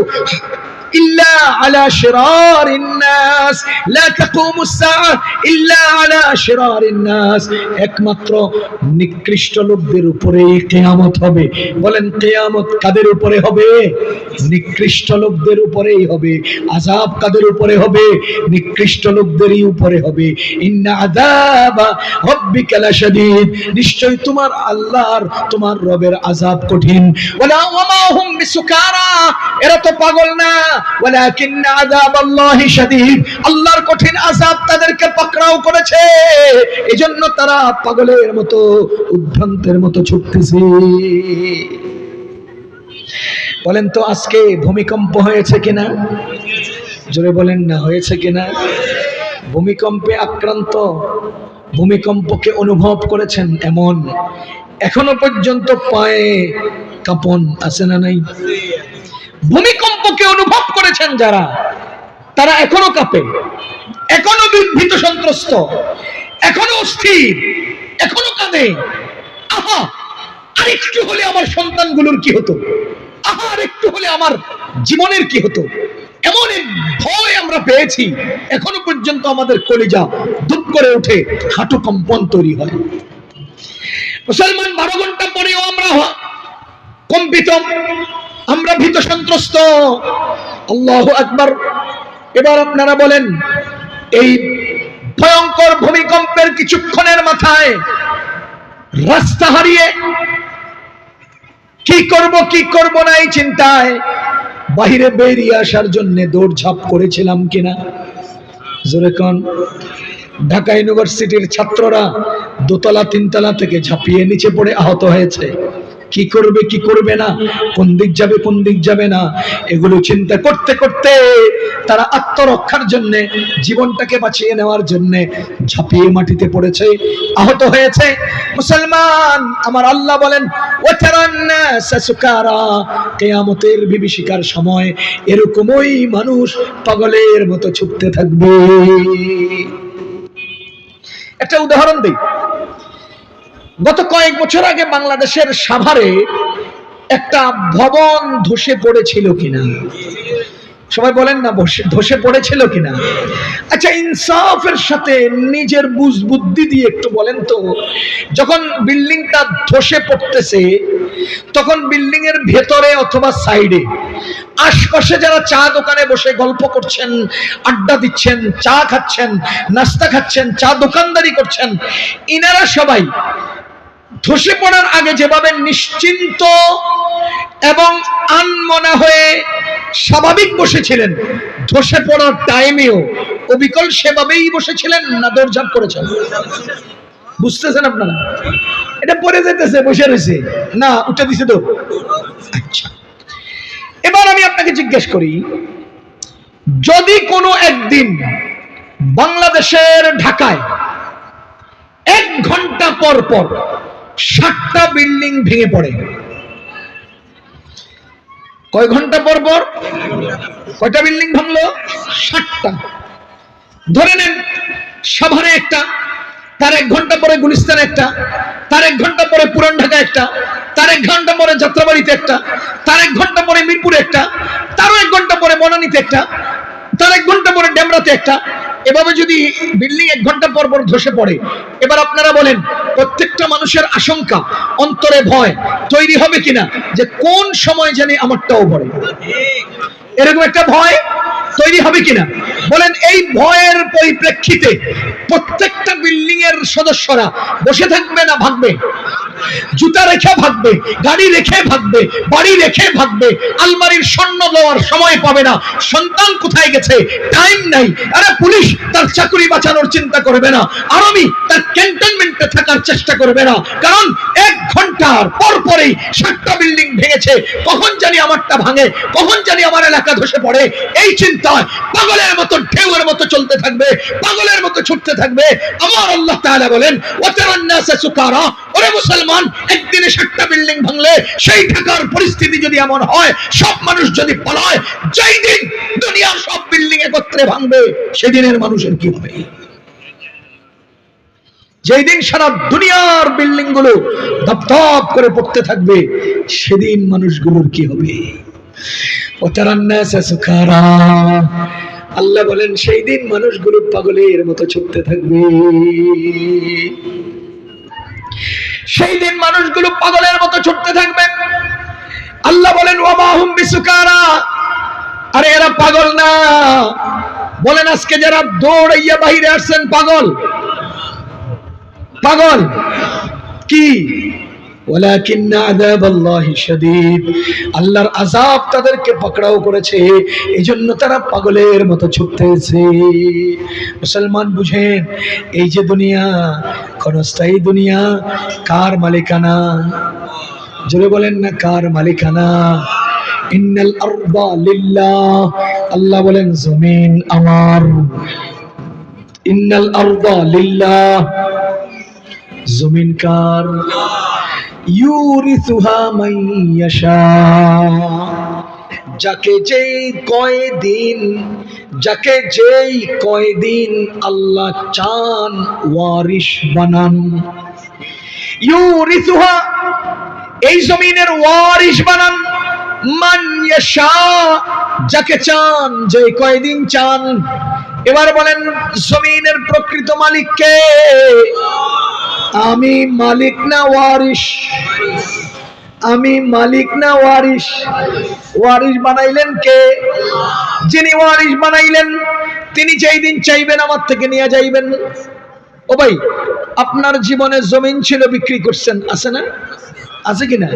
ইল্লা আলা শিরারিন নাস, লা তাকুমুস সাআ ইল্লা আলা শিরারিন নাস, একমাত্র নিকৃষ্ট লোকদের উপরেই কিয়ামত হবে। বলেন কিয়ামত কাদের উপরে হবে? নিকৃষ্ট লোকদের উপরেই হবে। আযাব কাদের উপরে হবে? নিকৃষ্ট লোকদেরই উপরে হবে। ইন্না আযাবা রাব্বিকা লাশাদীদ, নিশ্চয় তোমার আল্লাহর, তোমার রবের আযাব কঠিন। ওয়ামা হুম বিসুকারা, এরা তো পাগল না। ওয়ালাকিন্না আযাবাল্লাহি শাদীদ, আল্লাহর কঠিন আযাব তাদেরকে পাকড়াও করেছে, এজন্য তারা পাগলের মতো, উদ্ভ্রান্তের মতো ছুটতেছে। বলেন তো আজকে ভূমিকম্প হয়েছে কিনা? জোরে বলেন না, হয়েছে কিনা? ভূমিকম্পে আক্রান্ত, ভূমিকম্পকে অনুভব করেছেন এমন এখনো পর্যন্ত পায়ে কাঁপন আছে না নাই? ভূমিকম্পকে অনুভব করেছেন যারা, তারা এখনো কাঁপে, এখনো ভীত সন্ত্রস্ত, এখনো অস্থির, এখনো কাঁদে। আহা, আরেকটু হলে আমার সন্তানগুলোর কি হতো, আহা আরেকটু হলে আমার জীবনের কি হতো, এমন ভয় আমরা পেয়েছি। এখনো পর্যন্ত আমাদের কলিজা দুপ করে উঠে, হাঁটু কম্পন তৈরি হয়। মুসলমান, 12 ঘন্টা পরেও আমরা কম্পিত, আমরা ভীত সন্ত্রস্ত। আল্লাহু আকবার। এবার আপনারা বলেন, এই ভয়ঙ্কর ভূমিকম্পের কিছুক্ষণের মাথায় রাস্তা হারিয়ে কি করব না এই চিন্তায় বাহিরে বেরিয়ে আসার জন্য দৌড়ঝাঁপ করেছিলাম কিনা? জোরে কোন? ঢাকা ইউনিভার্সিটির ছাত্ররা দোতলা 3তলা থেকে ঝাঁপিয়ে নিচে পড়ে আহত হয়েছে। কি করবে কি করবে না, কোন দিক যাবে কোন দিক যাবে না, এগুলো চিন্তা করতে করতে তারা আত্মরক্ষার জন্য, জীবনটাকে বাঁচিয়ে নেওয়ার জন্য ঝাঁপিয়ে মাটিতে পড়েছে, আহত হয়েছে। মুসলমান, আমার আল্লাহ বলেন ওয়াতারান নাস সুকারা, কিয়ামতের বিভীষিকার সময় এরকমই মানুষ পাগলের মতো ছুটতে থাকবে। একটা উদাহরণ দিই। গত কয়েক বছর আগে বাংলাদেশের সাভারে একটা ভবন ধসে পড়েছিল কিনা? সবাই বলেন না, ধসে পড়েছিল কিনা? আচ্ছা, ইনসাফের সাথে নিজের বুদ্ধি দিয়ে একটু বলেন তো, যখন বিল্ডিংটা ধসে পড়তেছে তখন বিল্ডিং এর ভেতরে অথবা সাইডে আশপাশে যারা চা দোকানে বসে গল্প করছেন, আড্ডা দিচ্ছেন, চা খাচ্ছেন, নাস্তা খাচ্ছেন, চা দোকানদারি করছেন, ইনারা সবাই ধসে পড়ার আগে যেভাবে নিশ্চিন্ত এবং আনমনা হয়ে স্বাভাবিক বসেছিলেন, ধসে পড়ার টাইমেও অবিকল সেভাবেই বসেছিলেন না দৌড়ঝাঁপ করেছেন? বুঝতেছেন আপনারা? এটা পড়ে যেতেছে, বসে রয়েছে না, উঠে দিছে তো। আচ্ছা, এবার আমি আপনাকে জিজ্ঞেস করি, যদি কোনো একদিন বাংলাদেশের ঢাকায় 1 ঘন্টা পর পর 7টা বিল্ডিং ভেঙে পড়ে, কয় ঘন্টা পর পর কয়টা বিল্ডিং ভাঙলো? 7টা। ধরে নেন সাভারে একটা, তার 1 ঘন্টা পরে গুলিস্তানে একটা, তার 1 ঘন্টা পরে পুরান ঢাকা একটা, তার 1 ঘন্টা পরে যাত্রাবাড়িতে একটা, তার 1 ঘন্টা পরে মিরপুরে একটা, তারও 1 ঘন্টা পরে বনানীতে একটা, তার 1 ঘন্টা পরে ডেমরাতে একটা। এভাবে যদি বিল্ডিং 1 ঘন্টা পর পর ধসে পড়ে, এবার আপনারা বলেন প্রত্যেকটা মানুষের আশঙ্কা, অন্তরে ভয় তৈরি হবে কিনা যে কোন সময় জানি আমারটাও পড়ে? এরকম একটা ভয় তৈরি হবে কিনা বলেন? এই ভয়ের পরিপ্রেক্ষিতে প্রত্যেকটা বিল্ডিং এর সদস্যরা বসে থাকবে না ভাগবে? জুতা রেখে ভাগবে, গাড়ি রেখে ভাগবে, বাড়ি রেখে ভাগবে, আলমারির স্বর্ণ দেওয়ার সময় পাবে না, সন্তান কোথায় গেছে টাইম নাই। আরে পুলিশ তার চাকরি বাঁচানোর চিন্তা করবে না, আর্মি তার ক্যান্টনমেন্টে থাকার চেষ্টা করবে না, কারণ 1 ঘন্টার পর পরেই 7টা বিল্ডিং ভেঙেছে, কখন জানি আমারটা ভাঙে, কখন জানি আমার এলাকা ধসে পড়ে, এই চিন্তায় পাগলের মতো ঢেউয়ের মতো চলতে থাকবে, পাগলের মতো ছুটতে থাকবে। আমার আল্লাহ তাআলা বলেন ওয়াতারান নাসা সুকারা, ওরে মুসলমান, একদিনে 7টা বিল্ডিং ভাঙলে সেই ঢাকার পরিস্থিতি যদি এমন হয়, সব মানুষ যদি পলায়, যেই দিন দুনিয়ার সব বিল্ডিং একত্রে ভাঙবে, সেদিনের মানুষের কি হবে? যেই দিন সারা দুনিয়ার বিল্ডিং গুলো ধপধপ করে পড়তে থাকবে, সেদিন মানুষগুলোর কি হবে? ওয়াতারান নাসা সুকারা, আল্লাহ বলেন সেই দিন মানুষগুলো পাগলের মতো ছুটতে থাকবে, সেই দিন মানুষগুলো পাগলের মতো ছুটতে থাকবে। আল্লাহ বলেন ওয়ামা হুম বিসুকারা, আরে এরা পাগল না। বলেন আজকে যারা দৌড়াইয়া বাহিরে আসছেন পাগল? পাগল কি? ওয়ালাকিন্না আযাবাল্লাহি শাদীদ, আল্লাহর আযাব তাদেরকে পাকড়াও করেছে, এজন্য তারা পাগলের মতো ছুটতেছে। মুসলমান বুঝেন, এই যে দুনিয়া ক্ষণস্থায়ী দুনিয়া, কার মালিকানা? জোরে বলেন না, কার মালিকানা? ইন্নাল আরদা লিল্লাহ, আল্লাহ বলেন জমিন আমার। ইন্নাল আরদা লিল্লাহ, জমিন কার? ইউরিসুহা মান ইয়াশা, যাকে যেই কয়দিন আল্লাহ চান ওয়ারিশ বানান। ইউরিসুহা, এই জমিনের ওয়ারিশ বানান, মান ইয়াশা, যাকে চান, যে কয়দিন চান। এবার বলেন জমিনের প্রকৃত মালিক কে? আমি মালিক না ওয়ারিশ? আমি মালিক না ওয়ারিশ? ওয়ারিশ বানাইলেন কে? যিনি ওয়ারিশ বানাইলেন তিনি যেই দিন চাইবেন আমার থেকে নিয়ে যাইবেন। ও ভাই, আপনার জীবনে জমিন ছিল, বিক্রি করছেন, আছে না? আছে কিনা?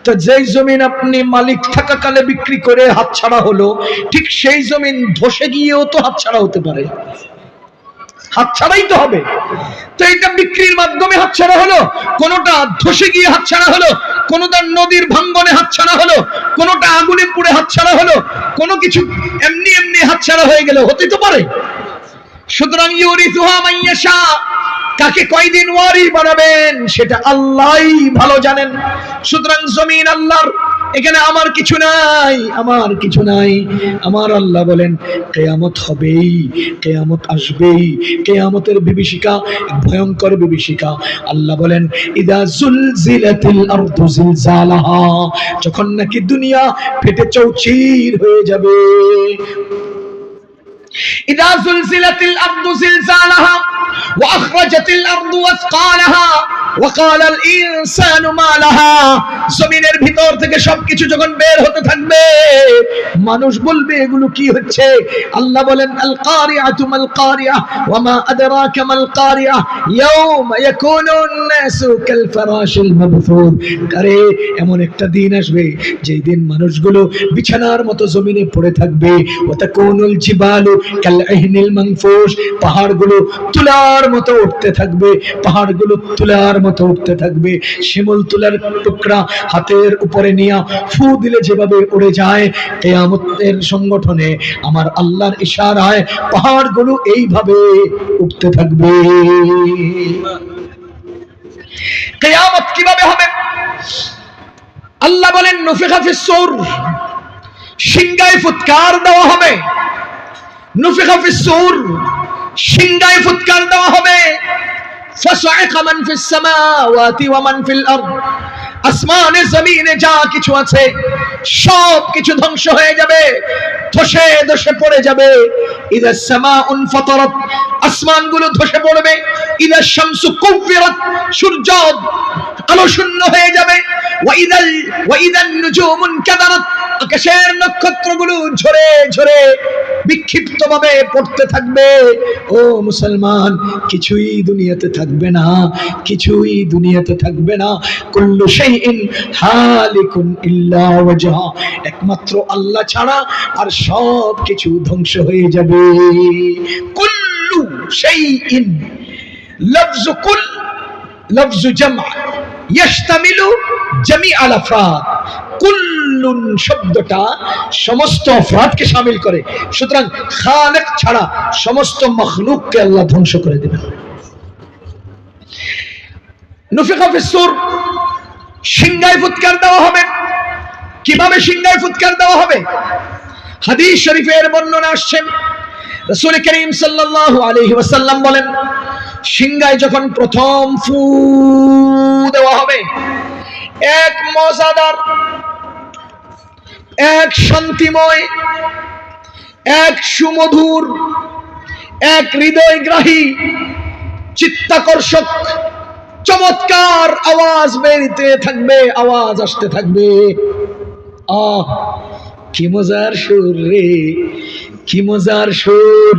তো যেই জমিন আপনি মালিক থাকাকালে বিক্রি করে হাতছাড়া হলো, ঠিক সেই জমিন ধসে গিয়েও তো হাতছাড়া হতে পারে, হাতছাড়াই তো হবে। তো এটা বিক্রির মাধ্যমে হাতছাড়া হলো, কোনটা ধসে গিয়ে হাতছাড়া হলো, কোনটা নদীর ভাঙ্গনে হাতছাড়া হলো, কোনটা আগুনে পুড়ে হাতছাড়া হলো, কোনো কিছু এমনি এমনি হাতছাড়া হয়ে গেল, হতে তো পারে। সুতরাং ইউরিসুহা মান ইয়াশা, কাকে কয়দিন ওয়ারিশ বানাবেন সেটা আল্লাহই ভালো জানেন। সুতরাং জমিন আল্লাহর, এখানে আমার কিছু নাই, আমার কিছু নাই। আমার আল্লাহ বলেন কিয়ামত হবেই, কিয়ামত আসবেই, কিয়ামতের বিভীষিকা ভয়ঙ্কর বিভীষিকা। আল্লাহ বলেন ইদা জুলজিলাতিল আরদু জিলজালাহা, যখন নাকি দুনিয়া ফেটে চৌচির হয়ে যাবে। ইদা জুলজিলাতিল আরদু জিলজালাহা ওয়া আখরাজাতিল আরদু আসকালাহা ওয়া ক্বালাল ইনসানু মা লাহা, জমিনের ভিতর থেকে সবকিছু যখন বের হতে থাকবে, মানুষ বলবে এগুলো কি হচ্ছে? আল্লাহ বলেন আল কারিআতু মাল কারিআ ওয়া মা আদরাকা মাল কারিআ ইয়াউমা ইয়াকুনুন নাসু কাল ফারাশিল মাবথুর। আরে এমন একটা দিন আসবে যেই দিন মানুষগুলো বিছানার মতো জমিনে পড়ে থাকবে। ওয়া তাকুনুল জিবালু কাল ইহনিল মানফুশ, পাহাড়গুলো তুলার মতো উঠতে থাকবে, পাহাড়গুলো তুলার মতো উঠতে থাকবে। শিমুল তুলার টুকরা হাতের উপরে নিয়ে ফু দিলে যেভাবে উড়ে যায়, কিয়ামতের সংগঠনে আমার আল্লাহর ইশারায় পাহাড়গুলো এইভাবে উঠতে থাকবে। কিয়ামত কিভাবে হবে? আল্লাহ বলেন নুফিখা ফিস সূর, সিংগায় ফুৎকার দেওয়া হবে। নুফিখা ফিস সূর, সিংগায় ফুৎকার দেওয়া হবে। ফাসাইকা মান ফিস সামাওয়াতি ওয়া মান ফিল আরদ, আসমানে জমিনে যা কিছু আছে সব কিছু ধ্বংস হয়ে যাবে, ধসে ধসে পড়ে যাবে। ইদা সামাউন ফাতারাত, আসমানগুলো ধসে পড়বে। ইদা শামসু কুফিরাত, সূর্য আলো শূন্য হয়ে যাবে। ওয়া ইদান নুজুমুন কাদারাত, আকাশের নক্ষত্রগুলো ঝরে ঝরে বিক্ষিপ্তভাবে পড়তে থাকবে। ও মুসলমান, কিছুই দুনিয়াতে থাকবে না, কিছুই দুনিয়াতে থাকবে না। কুল্লু শাইইন হালিকুন ইল্লা ওয়াজহা, একমাত্র আল্লাহ ছাড়া আর সব কিছু ধ্বংস হয়ে যাবে। কুল্লু শাইইন, লফজু কুল লফজু জামআ ইয়াশতামিলু জামিআল আফরাদ। কুল্লুন শব্দটা সমস্ত আফরাদকে শামিল করে, সুতরাং খালেক ছাড়া সমস্ত মখলুককে আল্লাহ ধ্বংস করে দেবেন। নুফিখা ফিস সূর, সিংহায় ফুৎকার দেওয়া হবে। কিভাবে সিংহায় ফুৎকার দেওয়া হবে? হাদিস শরীফের বর্ণনা আসছে, রাসূল করিম সাল্লাল্লাহু আলাইহি ওয়াসাল্লাম বলেন, সিংহায় যখন প্রথম ফু দেওয়া হবে, এক মজাদার, এক শান্তিময়, এক সুমধুর, এক হৃদয়গ্রাহী, চিত্তাকর্ষক, চমৎকার আওয়াজ বেরিতে থাকবে, আওয়াজ আসতে থাকবে। আহ, কি মজার সুর রে, কি মজার সুর।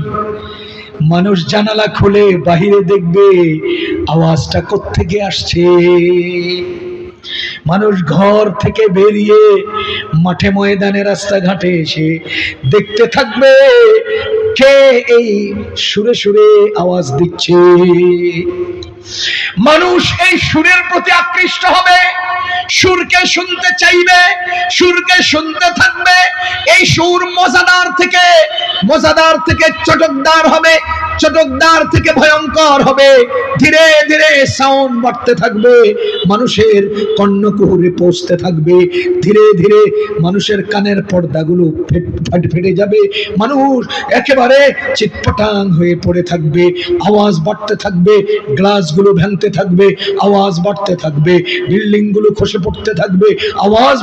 মানুষ জানালা খুলে বাহিরে দেখবে আওয়াজটা কোত্থেকে আসছে। মানুষ ঘর থেকে বেরিয়ে মাঠে ময়দানে রাস্তাঘাটে এসে দেখতে থাকবে কে এই সুরে সুরে আওয়াজ দিচ্ছে। মানুষ এই সুরের প্রতি আকৃষ্ট হবে, সুরকে শুনতে চাইবে, সুরকে শুনতে থাকবে। এই সুর মজাদার থেকে চটকদার হবে, চটকদার থেকে ভয়ঙ্কর হবে। ধীরে ধীরে সাউন্ড বাড়তে থাকবে, মানুষের কর্ণকুহরে পৌঁছতে থাকবে। ধীরে ধীরে মানুষের কানের পর্দাগুলো ফেটে যাবে, মানুষ একেবারে চিৎপটাং হয়ে পড়ে থাকবে। আওয়াজ বাড়তে থাকবে, গ্লাসগুলো ভাঙতে থাকবে, আওয়াজ বাড়তে থাকবে, বিল্ডিং গুলো খসে পড়তে থাকবে, আওয়াজ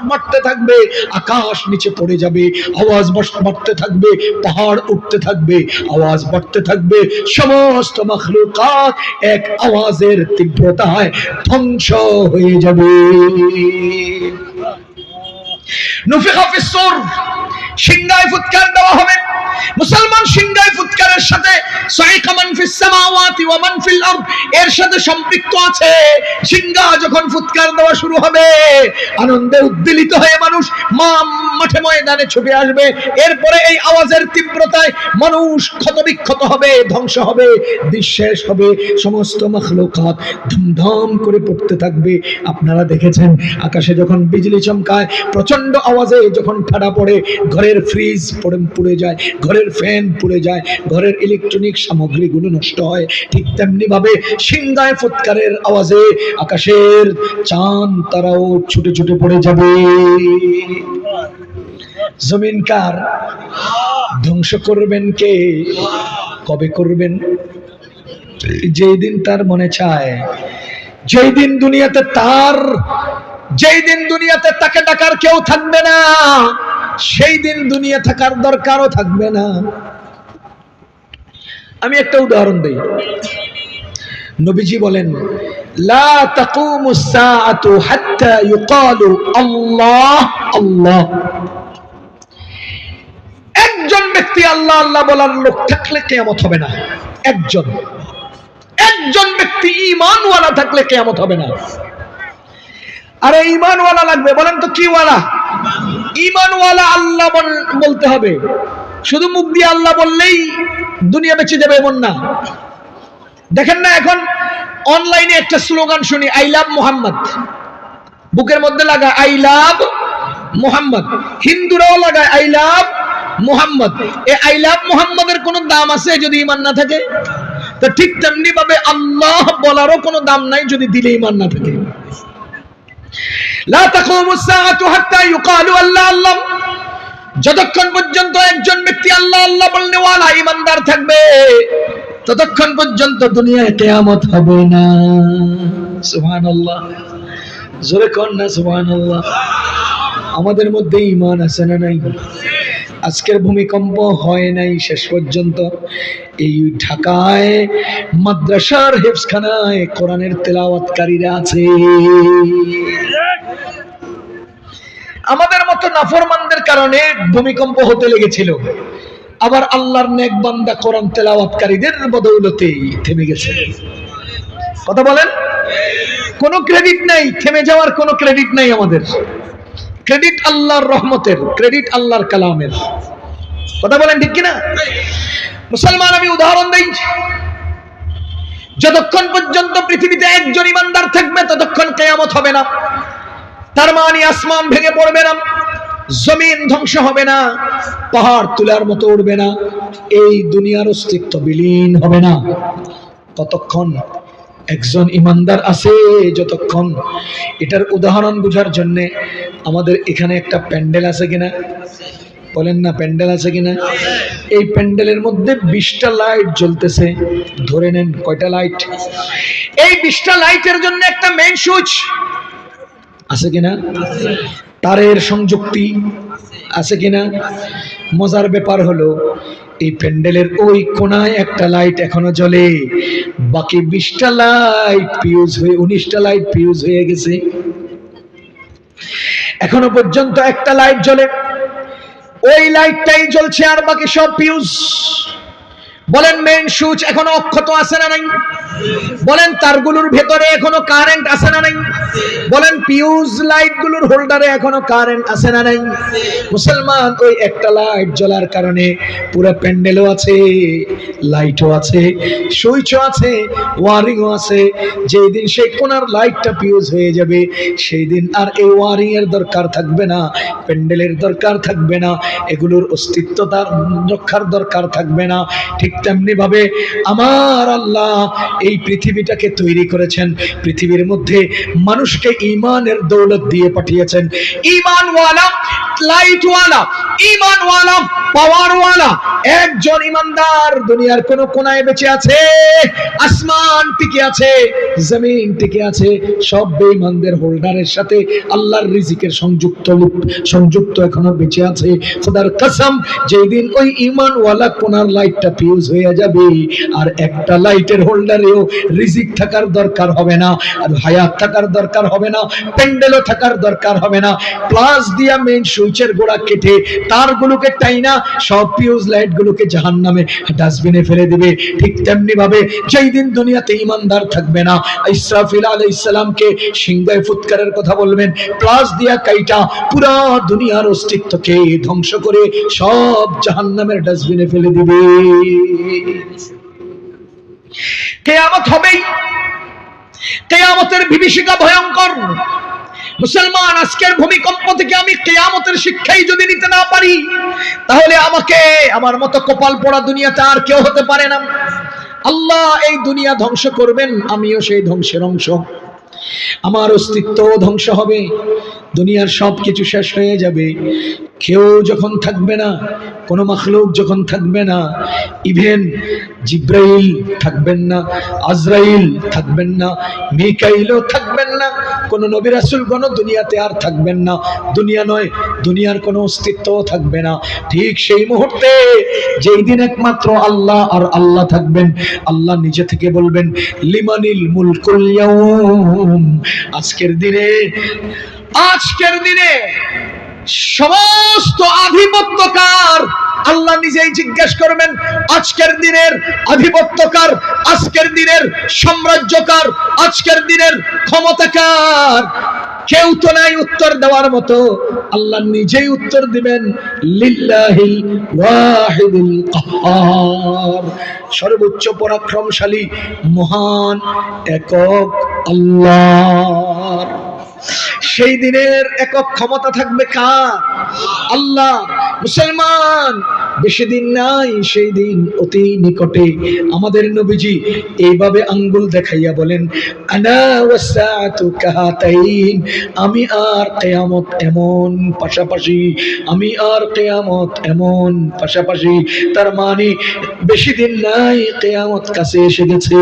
বাড়তে থাকবে, আকাশ নিচে পড়ে যাবে, আওয়াজ বাড়তে থাকবে, পাহাড় উঠতে থাকবে, আওয়াজ বাড়তে থাকবে। সমস্ত মাখলুকাত এক আওয়াজের তীব্রতায় ধ্বংস হয়ে যাবে। নুফিখা ফিস সূর, সিংহায় ফুৎকার দেওয়া হবে। মুসলমান, সিংহায় ফুৎকারের সাথে সাইকা মান ফিস সামাওয়াতি ওয়া মান ফিল আরদ এর সাথে সম্পৃক্ত আছে। সিংহা যখন ফুৎকার দেওয়া শুরু হবে, আনন্দে উদ্বেলিত হয়ে মানুষ মাঠে ময়দানে ছুটে আসবে। এরপরে এই আওয়াজের তীব্রতায় মানুষ ক্ষতবিক্ষত হবে, ধ্বংস হবে, নিঃশেষ হবে। সমস্ত মাখলুকাত ধুমধাম করে পড়তে থাকবে। আপনারা দেখেছেন আকাশে যখন বিজলি চমকায়, প্রচন্ড আওয়াজে যখন ঠাডা পড়ে, ঘরের ফ্রিজ পুড়ে যায়, ঘরের ফ্যান পুড়ে যায়, ঘরের ইলেকট্রনিক সামগ্রীগুলো নষ্ট হয়। ঠিক তেমনি ভাবে সিংহায় ফুৎকারের আওয়াজে আকাশের চাঁদ তারাও ছুটে ছুটে পড়ে যাবে। জমিন কার? ধ্বংস করবেন কে? কবে করবেন? যেই দিন তার মনে চায়, যেই দিন দুনিয়াতে তাকে ডাকার কেউ থাকবে না, সেই দিন দুনিয়া থাকার দরকারও থাকবে না। আমি একটা উদাহরণ দেই। নবীজি বলেন, লা তাকুমুস সাআতু হাত্তা ইউকালু আল্লাহ আল্লাহ। একজন ব্যক্তি আল্লাহ আল্লাহ বলার লোক থাকলে কিয়ামত হবে না। একজন ব্যক্তি ঈমানওয়ালা থাকলে কিয়ামত হবে না। আরে ঈমানওয়ালা লাগবে, বলেন তো কি ওয়ালা? ঈমানওয়ালা আল্লাহ বলতে হবে। শুধু মুখ দিয়ে আল্লাহ বললেই দুনিয়া বেঁচে যাবে এমন না। দেখেন না, এখন অনলাইনে একটা স্লোগান শুনি, আই লাভ মোহাম্মদ। বুকের মধ্যে লাগায় আই লাভ মোহাম্মদ, হিন্দুরাও লাগায় আই লাভ মোহাম্মদ। এই আই লাভ মোহাম্মদের কোনো দাম আছে যদি ঈমান না থাকে? তো ঠিক তেমনি ভাবে আল্লাহ বলারও কোনো দাম নাই যদি দিলে ঈমান না থাকে। লা তাকুমুস সাআতু হাত্তা ইউকালু আল্লাহ আল্লাহ। যতক্ষণ পর্যন্ত একজন ব্যক্তি আল্লাহ আল্লাহ বলনেওয়ালা ঈমানদার থাকবে, ততক্ষণ পর্যন্ত দুনিয়ায় কিয়ামত হবে না। সুবহানাল্লাহ, জোরে কোন না সুবহানাল্লাহ। আমাদের মধ্যে ঈমান আছে না নাই? আজকের ভূমিকম্প হয় নাই শেষ পর্যন্ত। এই ঢাকায় মাদ্রাসার হেফজখানায় কোরআনের তেলাওয়াতকারীরা আছে। আমাদের মতো নাফরমানদের কারণে ভূমিকম্প হতে লেগেছিল। আবার আল্লাহর নেক বান্দা কোরআন তেলাওয়াতকারীদের বদৌলতেই থেমে গেছে। কথা বলেন, কোনো ক্রেডিট নাই, থেমে যাওয়ার কোনো ক্রেডিট নাই আমাদের। ক্রেডিট আল্লাহর রহমতের, ক্রেডিট আল্লাহর কালামের। কথা বলেন ঠিক কিনা? মুসলমান, আমি উদাহরণ দেই, যতক্ষণ পর্যন্ত পৃথিবীতে একজন ইমানদার থাকবে ততক্ষণ কিয়ামত হবে না। তার মানে আসমান ভেঙে পড়বে না, জমিন ধ্বংস হবে না, পাহাড় তুলার মতো উঠবে না, এই দুনিয়ার অস্তিত্ব বিলীন হবে না। ততক্ষণ একজন ইমানদার আছে যতক্ষণ। এটার উদাহরণ বোঝার জন্য আমাদের এখানে একটা প্যান্ডেল আছে কিনা বলেন না, প্যান্ডেল আছে কিনা? এই প্যান্ডেলের মধ্যে 20টা লাইট জ্বলতেছে। ধরে নেন কয়টা লাইট? এই 20টা লাইটের জন্য একটা মেইন সুইচ আছে কিনা? তারের সংযুক্তি আছে কিনা? মজার ব্যাপার হলো এই প্যান্ডেলের ওই কোনায় একটা লাইট এখনো জ্বলে, বাকি 20টা লাইট ফিউজ হয়ে 19টা লাইট ফিউজ হয়ে গেছে। এখনো পর্যন্ত একটা লাইট জ্বলে, ওই লাইটটাই জ্বলছে, আর বাকি সব ফিউজ। বলেন মেইন সুইচ এখনো অক্ষত আছে না নাই? বলেন তারগুলোর ভেতরে এখনো কারেন্ট আছে না নাই? বলেন ফিউজ লাইটগুলোর হোল্ডারে এখনো কারেন্ট আছে না নাই? মুসলমান, ওই একটা লাইট জ্বলার কারণে পুরো প্যান্ডেলও আছে, লাইটও আছে, সুইচও আছে, ওয়ারিংও আছে। যেই দিন সেই কোনার লাইটটা ফিউজ হয়ে যাবে সেই দিন আর এই ওয়ারিং এর দরকার থাকবে না, প্যান্ডেলের দরকার থাকবে না, এগুলোর অস্তিত্ব তার রক্ষার দরকার থাকবে না। ঠিক তেমনি ভাবে আমার আল্লাহ এই পৃথিবীটাকে তৈরি করেছেন, পৃথিবীর মধ্যে মানুষকে ঈমানের দৌলত দিয়ে পাঠিয়েছেন। ঈমানওয়ালা, লাইটওয়ালা, ঈমানওয়ালা, পাওয়ারওয়ালা একজন ঈমানদার দুনিয়ার কোন কোনায় বেঁচে আছে। আসমান টিকে আছে, জমিন টিকে আছে, সব বেঈমানদের হোল্ডারের সাথে আল্লাহর রিজিকের সংযুক্ত এখনো বেঁচে আছে। খোদার কসম, যেদিন ওই ঈমানওয়ালা কোনার লাইটটা ফিউজ হয়ে যাবে আর একটা লাইটের হোল্ডারেও রিজিক থাকার দরকার হবে না, আর হায়াত থাকার দরকার হবে না, প্যান্ডেলও থাকার দরকার হবে না। প্লাস দিয়া মেইন সুইচের গোড়া কেটে তারগুলোকে টাইনা সব ফিউজ লাইটগুলোকে জাহান্নামে ডাস্টবিনে ফেলে দিবে। ঠিক তেমনি ভাবে যেই দিন দুনিয়াতে ঈমানদার থাকবে না, ইসরাফিল আলাইহিস সালামকে সিংহায় ফুৎকারের কথা বলবেন, প্লাস দিয়া কাইটা পুরো দুনিয়ার অস্তিত্বকে ধ্বংস করে সব জাহান্নামের ডাস্টবিনে ফেলে দিবে। কিয়ামত হবেই, কিয়ামতের বিভীষিকা ভয়ঙ্কর। মুসলমান, আজকের ভূমিকম্প থেকে আমি কিয়ামতের শিক্ষাই যদি নিতে না পারি তাহলে আমাকে আমার মতো কপাল পোড়া দুনিয়াতে আর কেউ হতে পারে না। আল্লাহ এই দুনিয়া ধ্বংস করবেন, আমিও সেই ধ্বংসের অংশ। আমার অস্তিত্ব ধ্বংস হবে, দুনিয়ার সব কিছু শেষ হয়ে যাবে, কেউ যখন থাকবে না, কোনো মাখলুক যখন থাকবে না, ইভেন জিব্রাইল থাকবেন না, আজরাইল থাকবেন না, মিকাইলও থাকবেন না, কোন নবী রাসূলগণ দুনিয়াতে আর থাকবেন না। দুনিয়া নয়, দুনিয়ার কোনো অস্তিত্বও থাকবে না। ঠিক সেই মুহূর্তে যেই দিন একমাত্র আল্লাহ আর আল্লাহ থাকবেন, আল্লাহ নিজে থেকে বলবেন, লিমানিল মুলকুল ইয়াউম। আজকের দিনে সমস্ত আধিপত্যকার আল্লাহ নিজেই জিজ্ঞেস করবেন, আজকের দিনের আধিপত্যকার, আজকের দিনের সাম্রাজ্যকার, আজকের দিনের ক্ষমতাকার। কেউ তো নাই উত্তর দেওয়ার মতো, আল্লাহ নিজেই উত্তর দিবেন, লিল্লাহিল ওয়াহিদুল কাহ্হার। সর্বোচ্চ পরাক্রমশালী মহান একক আল্লাহ। সেই দিনের একক ক্ষমতা থাকবে কার? আল্লাহ। মুসলমান, বেশি দিন নাই, সেই দিন অতি নিকটে। আমাদের নবীজি এইভাবে আঙ্গুল দেখাইয়া বলেন, আনা ওয়াসাতু কাহাতাইন। আমি আর কিয়ামত এমন পাশাপাশি, আমি আর কিয়ামত এমন পাশাপাশি। তার মানে বেশি দিন নাই, কিয়ামত কাছে এসে গেছে।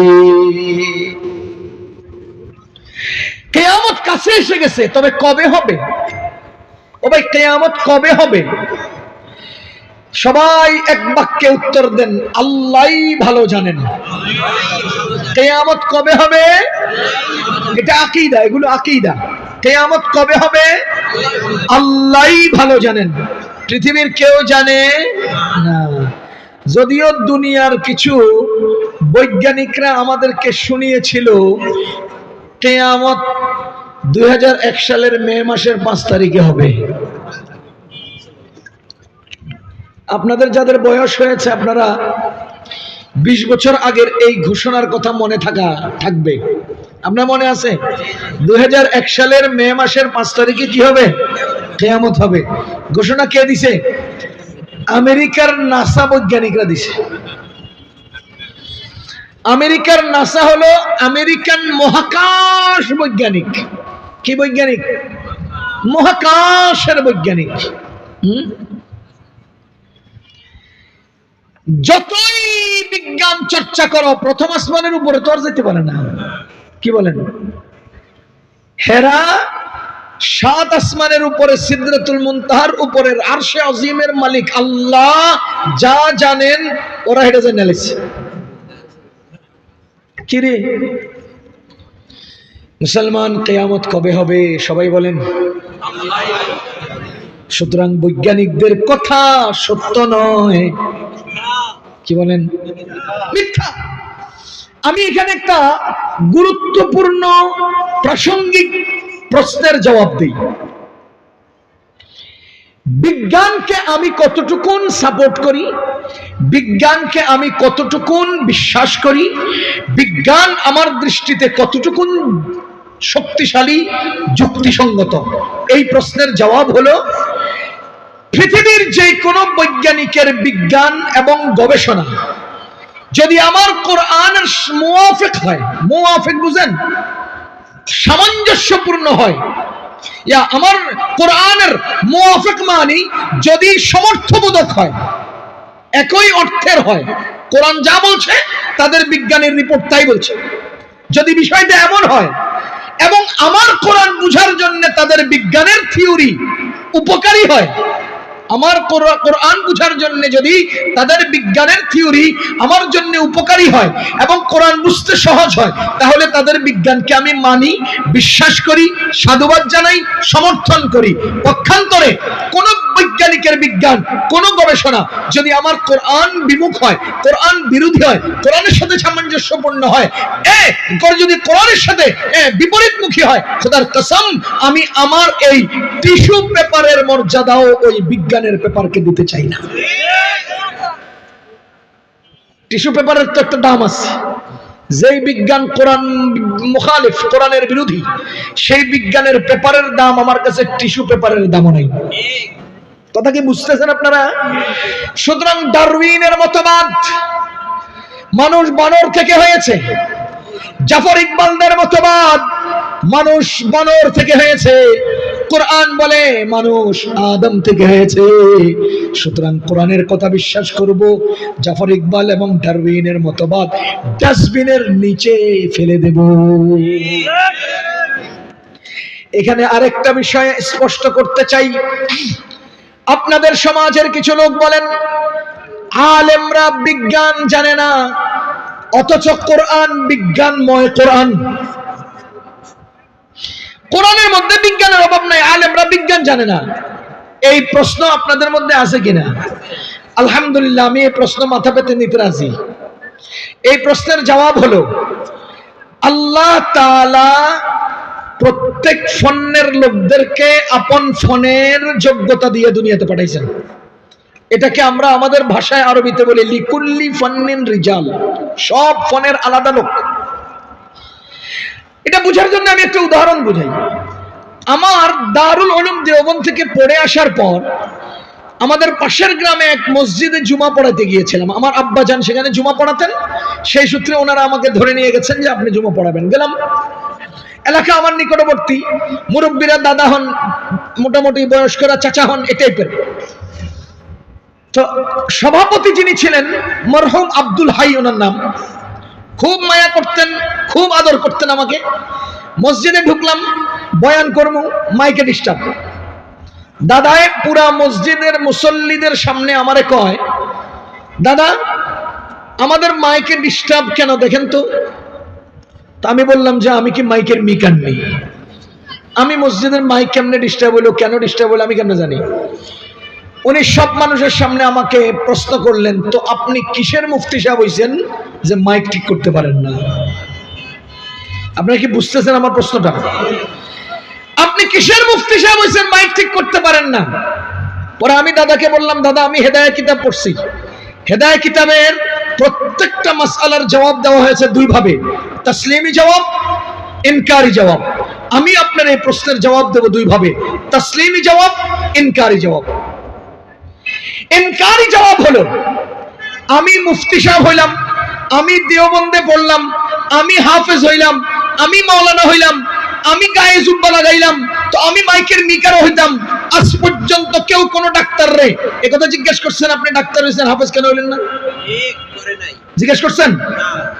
কিয়ামত কাছে এসে গেছে, তবে কবে হবে? ও ভাই, কিয়ামত কবে হবে? সবাই এক বাক্যে উত্তর দেন, আল্লাহই ভালো জানেন। কিয়ামত কবে হবে? এটা আকীদা, এগুলো আকীদা। কিয়ামত কবে হবে আল্লাহই ভালো জানেন, পৃথিবীর কেউ জানে না। যদিও দুনিয়ার কিছু বৈজ্ঞানিকরা আমাদেরকে শুনিয়েছিল কিয়ামত 2001 সালের মে মাসের 5 তারিখে হবে। আপনাদের যাদের বয়স হয়েছে আপনারা 20 বছর আগের এই ঘোষণার কথা মনে থাকবে। আপনার মনে আছে 2001 সালের মে মাসের 5 তারিখে কি হবে? কিয়ামত হবে। ঘোষণা কে দিছে? আমেরিকার নাসা বৈজ্ঞানিকরা দিছে। আমেরিকার নাসা হলো আমেরিকান মহাকাশ বৈজ্ঞানিক। কি বৈজ্ঞানিক? মহাকাশের বৈজ্ঞানিক। যতই বিজ্ঞান চর্চা করো, প্রথম আসমানের উপরে তো আর যেতে পারে না। কি বলেন? হেরা 7 আসমানের উপরে, সিদরাতুল মুনতাহার উপরের আরশে আজিমের মালিক আল্লাহ যা জানেন ওরা এটা জেনে নিয়েছে। কি রে মুসলমান, কিয়ামত কবে হবে? সবাই বলেন। সুতরাং বৈজ্ঞানিকদের কথা সত্য নয়। কি বলেন? মিথ্যা। আমি এখানে একটা গুরুত্বপূর্ণ প্রাসঙ্গিক প্রশ্নের জবাব দিই। বিজ্ঞানকে আমি কতটুকুন সাপোর্ট করি, বিজ্ঞানকে আমি কতটুকুন বিশ্বাস করি, বিজ্ঞান আমার দৃষ্টিতে কতটুকুন শক্তিশালী, যুক্তিসঙ্গত, এই প্রশ্নের জবাব হলো পৃথিবীর যে কোনো বৈজ্ঞানিকের বিজ্ঞান এবং গবেষণা যদি আমার কোরআনের মুওয়াফিক হয়, মুওয়াফিক বুঝেন, সামঞ্জস্যপূর্ণ হয়, ইয়া আমার কোরআনের মুওয়াফিক মানে যদি সমর্থবোধক হয়, একই অর্থের হয়, কোরআন যা বলছে তাদের বিজ্ঞানের রিপোর্ট তাই বলছে, যদি বিষয়টা এমন হয় এবং আমার কোরআন বুঝার জন্য তাদের বিজ্ঞানের থিওরি উপকারী হয়, আমার কোরআন বুঝার জন্য যদি তাদের বিজ্ঞানের থিওরি আমার জন্য উপকারী হয় এবং কোরআন বুঝতে সহজ হয়, তাহলে তাদের বিজ্ঞানকে আমি মানি, বিশ্বাস করি, সাধুবাদ জানাই, সমর্থন করি। পক্ষান্তরে কোন বৈজ্ঞানিকের বিজ্ঞান, কোন গবেষণা যদি আমার কোরআন বিমুখ হয়, কোরআন বিরোধী হয়, কোরআনের সাথে সামঞ্জস্যপূর্ণ হয়, যদি কোরআনের সাথে বিপরীতমুখী হয়, খোদার কসম আমি আমার এই টিস্যু পেপারের মর্যাদাও ওই বিজ্ঞানের পেপারকে দিতে চাই না। টিস্যু পেপারের তো একটা দাম আছে। যেই বিজ্ঞান কোরআন মুখালিফ, কোরআনের বিরোধী, সেই বিজ্ঞানের পেপারের দাম আমার কাছে টিস্যু পেপারের দামও নাই। কথা কি বুঝতেছেন আপনারা? সুতরাং ডারউইনের মতবাদ মানুষ বানর থেকে হয়েছে, জাফর ইকবালদের মতবাদ মানুষ বানর থেকে হয়েছে, কোরআন বলে মানুষ আদম থেকে হয়েছে। সুতরাং কোরআনের কথা বিশ্বাস করব, জাফর ইকবাল এবং ডারউইনের মতবাদ ডাস্টবিনের নিচে ফেলে দেব। এখানে আরেকটা বিষয় স্পষ্ট করতে চাই। আপনাদের সমাজের কিছু লোক বলেন আলেমরা বিজ্ঞান জানে না, অথচ কোরআন বিজ্ঞানময়। কোরআনের মধ্যে বিজ্ঞানের অভাব নাই, আলেমরা বিজ্ঞান জানে না। এই প্রশ্ন আপনাদের মধ্যে আছে কিনা? আলহামদুলিল্লাহ, আমি এই প্রশ্ন মাথা পেতে নিতে রাজি। এই প্রশ্নের জবাব হলো আল্লাহ তাআলা প্রত্যেক ফন্নের লোকদেরকে আপন ফনের যোগ্যতা দিয়ে দুনিয়াতে পাঠাইছেন। এটাকে আমরা আমাদের ভাষায় আরবিতে বলি লিকুল্লি ফান্নিন রিজাল, সব ফনের আলাদা লোক। এটা বোঝার জন্য আমি একটা উদাহরণ বুঝাই। আমার দারুল উলুম দেওবন্দ থেকে পড়ে আসার পর আমাদের পাশের গ্রামে এক মসজিদে জুমা পড়াতে গিয়েছিলাম। আমার আব্বা যান সেখানে জুমা পড়াতেন, সেই সূত্রে ওনারা আমাকে ধরে নিয়ে গেছেন যে আপনি জুমা পড়াবেন। গেলাম, এলাকা আমার নিকটবর্তী, মুরব্বীরা দাদা হন, মোটামুটি বয়স্করা চাচা হন, এ টাইপের। তো সভাপতি যিনি ছিলেন মরহুম আব্দুল হাই, ওনার নাম, খুব মায়া করতেন, খুব আদর করতেন আমাকে। মসজিদে ঢুকলাম, বয়ান করবো, মাইকে ডিস্টার্ব। দাদায় পুরা মসজিদের মুসল্লিদের সামনে আমারে কয়, দাদা আমাদের মাইকে ডিস্টার্ব কেন দেখেন তো। আমি বললাম যে আমি কি মাইকের মিকান নেই? আমি মসজিদের মাইক কেমনে ডিস্টার্ব হলো, কেন ডিস্টার্ব হলো আমি কেমনে জানি? উনি সব মানুষের সামনে আমাকে প্রশ্ন করলেন, তো আপনি কিসের মুফতি সাহেব হইছেন যে মাইক ঠিক করতে পারেন না? আপনারা কি বুঝতেছেন আমার প্রশ্নটা? আপনি কিসের মুফতি সাহেব হইছেন মাইক ঠিক করতে পারেন না? পরে আমি দাদাকে বললাম, দাদা আমি হেদায়েত কিতাব পড়ছি, হেদায়েত কিতাবের প্রত্যেকটা মাসআলার জবাব দেওয়া হয়েছে দুই ভাবে, তাসলিমি জবাব, ইনকারি জবাব। আমি আপনার এই প্রশ্নের জবাব দেব দুই ভাবে, তাসলিমি জবাব, ইনকারি জবাব। ইনকারি জবাব হলো, আমি মুফতি সাহেব হইলাম, আমি দেওবন্দে পড়লাম, আমি হাফেজ হইলাম, আমি মাওলানা হইলাম, আমি গায়ে জুব্বা লাগাইলাম, তো আমি মাইকের মিকারও হইতাম। আজ পর্যন্ত কেউ কোন ডাক্তার রে একথা জিজ্ঞেস করছেন, আপনি ডাক্তার হইছেন হাফেজ কেন হইলেন না? জিজ্ঞেস করছেন?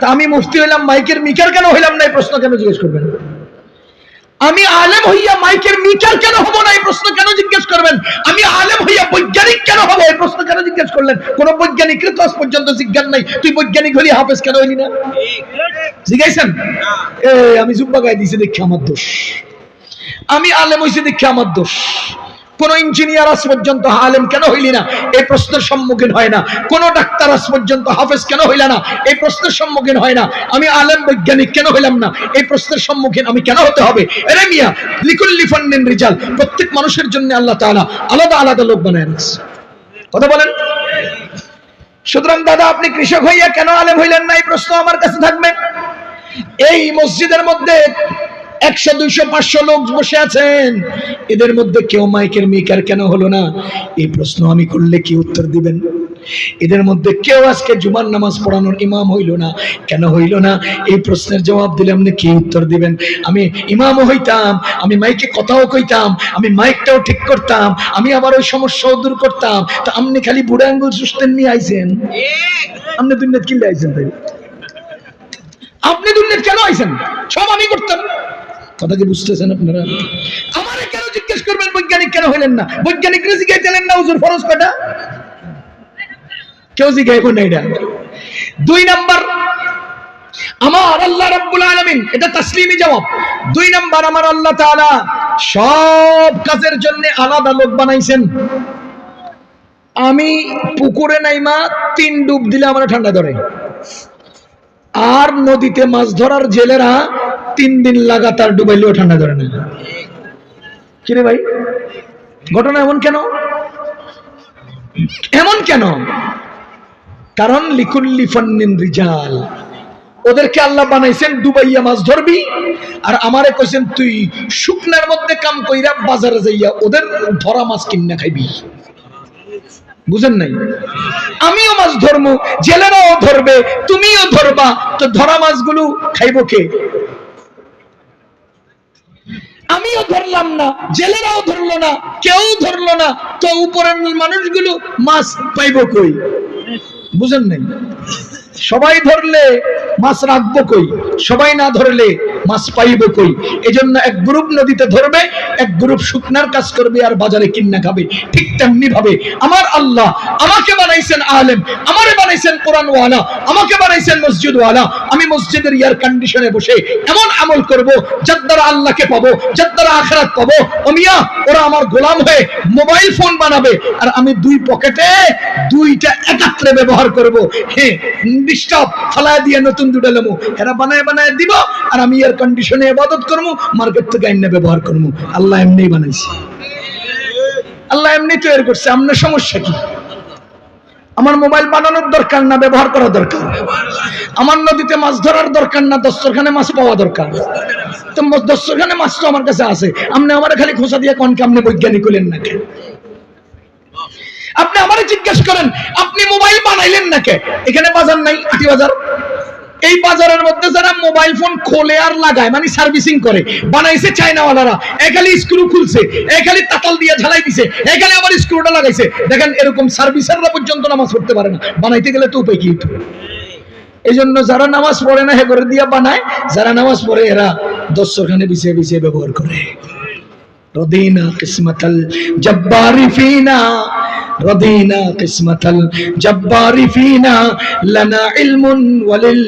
তা আমি মুফতি হইলাম, মাইকের মিকার কেন হইলাম না, এই প্রশ্ন কেন জিজ্ঞেস করবেন? আমি আলেম হইয়া মাইকের মিটার কেন হবো না, এই প্রশ্ন কেন জিজ্ঞেস করবেন? আমি আলেম হইয়া বৈজ্ঞানিক কেন হবো, এই প্রশ্ন কেন জিজ্ঞেস করলেন? কোন বৈজ্ঞানিকের তো আজ পর্যন্ত জিজ্ঞাসা নাই তুই বৈজ্ঞানিক হলি হাফেজ কেন হইলি না, জিজ্ঞাসেন? আমি জুব্বা গায়ে দিয়েছি দেখে আমার দোষ, আমি আলেম হইছি দেখে আমার দোষ। কোন ইঞ্জিনিয়ার আজ পর্যন্ত আলেম কেন হইলি না, এই প্রশ্নের সম্মুখীন হয় না। কোন ডাক্তার আজ পর্যন্ত হাফেজ কেন হইল না, এই প্রশ্নের সম্মুখীন হয় না। আমি আলেম বৈজ্ঞানিক কেন হইলাম না, এই প্রশ্নের সম্মুখীন আমি কেন হতে হবে? এরে মিয়া, লিকুল্লি ফান্নিন রিজাল, প্রত্যেক মানুষের জন্য আল্লাহ তাআলা আলাদা আলাদা লোক বানায় রেখেছে। কথা বলেন। সুতরাং দাদা আপনি কৃষক হইয়া কেন আলেম হইলেন না, এই প্রশ্ন আমার কাছে থাকবে। এই মসজিদের মধ্যে 100, 200, 500 লোক বসে আছেন, এদের মধ্যে কেউ মাইকের মিকার কেন হলো না, এই প্রশ্ন আমি করলে কি উত্তর দিবেন? এদের মধ্যে কেউ আজকে জুমার নামাজ পড়ানোর ইমাম হইল না, কেন হইল না, এই প্রশ্নের জবাব দিলে আপনি কি উত্তর দিবেন? আমি ইমামও হইতাম, আমি মাইকে কথাও কইতাম, আমি মাইকটাও ঠিক করতাম, আমি আবার ওই সমস্যাও দূর করতাম, তা আপনি খালি বুড়া আঙ্গুল সুস্থেন নিয়ে আইছেন? আপনি দুনিয়াত কিনলে আইছেন? তাই আপনি দুনিয়াত কেন আইছেন? সব আমি করতাম। কথা কি বুঝতেছেন আপনারা? আমারে কেন জিজ্ঞেস করবেন বৈজ্ঞানিক কেন হইলেন না? বৈজ্ঞানিকরা জিজ্ঞাইতেলেন না হুজুর ফরজ কয়টা? কেউ জিজ্ঞাইব না। এটা 2 নাম্বার, আমার আল্লাহ রাব্বুল আলামিন, এটা তাসলিমি জবাব। 2 নাম্বার, আমার আল্লাহ তাআলা সব কাজের জন্য আলাদা লোক বানাইছেন। আমি পুকুরে নাইমা 3 ডুব দিলে আমার ঠান্ডা ধরে, আর নদীতে মাছ ধরার জেলেরা 3 দিন লাগাতার ডুবাইলেও ঠান্ডা ধরে না। কিরে ভাই, ঘটনা এমন কেন? এমন কেন? কারণ লিকুল্লি ফান্নিন রিজাল, ওদেরকে আল্লাহ বানাইছেন ডুবাইয়া মাছ ধরবি, আর আমারে কইছেন তুই শুকনার মধ্যে কাম কইরা বাজারে যাইয়া ওদের ধরা মাছ কিনা খাইবি। বুঝেন নাই? আমিও মাছ ধরবো, জেলেরাও ধরবে, তুমিও ধরবা, তো ধরা মাছগুলো খাইব কে? আমিও ধরলাম না, জেলেরাও ধরলো না, কেউ ধরলো না, তো উপরের মানুষগুলো মাছ পাইব কই? বুঝেন নাই? সবাই ধরলে মাছ রাখবো কই, সবাই না ধরলে মাছ পাইব কই? এজন্য এক গ্রুপ নদীতে ধরবে, এক গ্রুপ শুকনার কাজ করবে আর বাজারে কিনা খাবে। ঠিক তেমনি ভাবে আমার আল্লাহ আমাকে বানাইছেন আলেম, আমারে বানাইছেন কোরআনওয়ালা, আমাকে বানাইছেন মসজিদওয়ালা। আমি মসজিদের এয়ার কন্ডিশনে বসে এমন আমল করব যার দ্বারা আল্লাহকে পাবো, যার দ্বারা আখিরাত পাবো। ও মিয়া, ওরা আমার গোলাম হয়ে মোবাইল ফোন বানাবে, আর আমি 2 পকেটে 2টা একত্রে ব্যবহার করব। হ্যাঁ, ডিস্টার্ব ফালায় দিয়ে নতুন 2টা লেমু এরা বানায় বানায় দিব, আর আমি এয়ার কন্ডিশনে ইবাদত করব, মার্কেট থেকে আইনা ব্যবহার করব। আল্লাহ এমনিই বানাইছে, আল্লাহ এমনি তৈরি করছে। আপনার সমস্যা কি? আমার মোবাইল বানানোর দরকার না, ব্যবহার করা দরকার। আমার নদীতে মাছ ধরার দরকার না, দস্তরখানে মাছ পাওয়া দরকার। তো দস্তরখানে মাছ তো আমার কাছে আছে, আপনি আমার খালি খোঁচা দিয়ে কোন আপনি বৈজ্ঞানিক হলেন না কেন? আপনি আমারে জিজ্ঞেস করেন আপনি মোবাইল বানাইলেন না কে? এখানে বাজার নাই, আটি বাজার। এই বাজারের মধ্যে যারা মোবাইল ফোন খোলে আর লাগায়, মানে সার্ভিসিং করে, বানাইছে চায়নাওয়ালারা। এখানে স্ক্রু খুলছে, এখানে তাতাল দিয়ে ঝালাই দিছে, এখানে আবার স্ক্রুটা লাগাইছে। দেখেন এরকম সার্ভিসাররা পর্যন্ত নামাজ পড়তে পারে না, বানাইতে গেলে তো উপায় কি হতো? এই জন্য যারা নামাজ পড়ে না হে করে দিয়া বানায়, যারা নামাজ পড়ে এরা দস্তরখানে বিছিয়ে বিছিয়ে ব্যবহার করে। রদিনা কিসমাতাল জব্বারি ফিনা, রদিনা কিসমাতাল জব্বারি ফিনা, লানা ইলমুন ওয়ালিল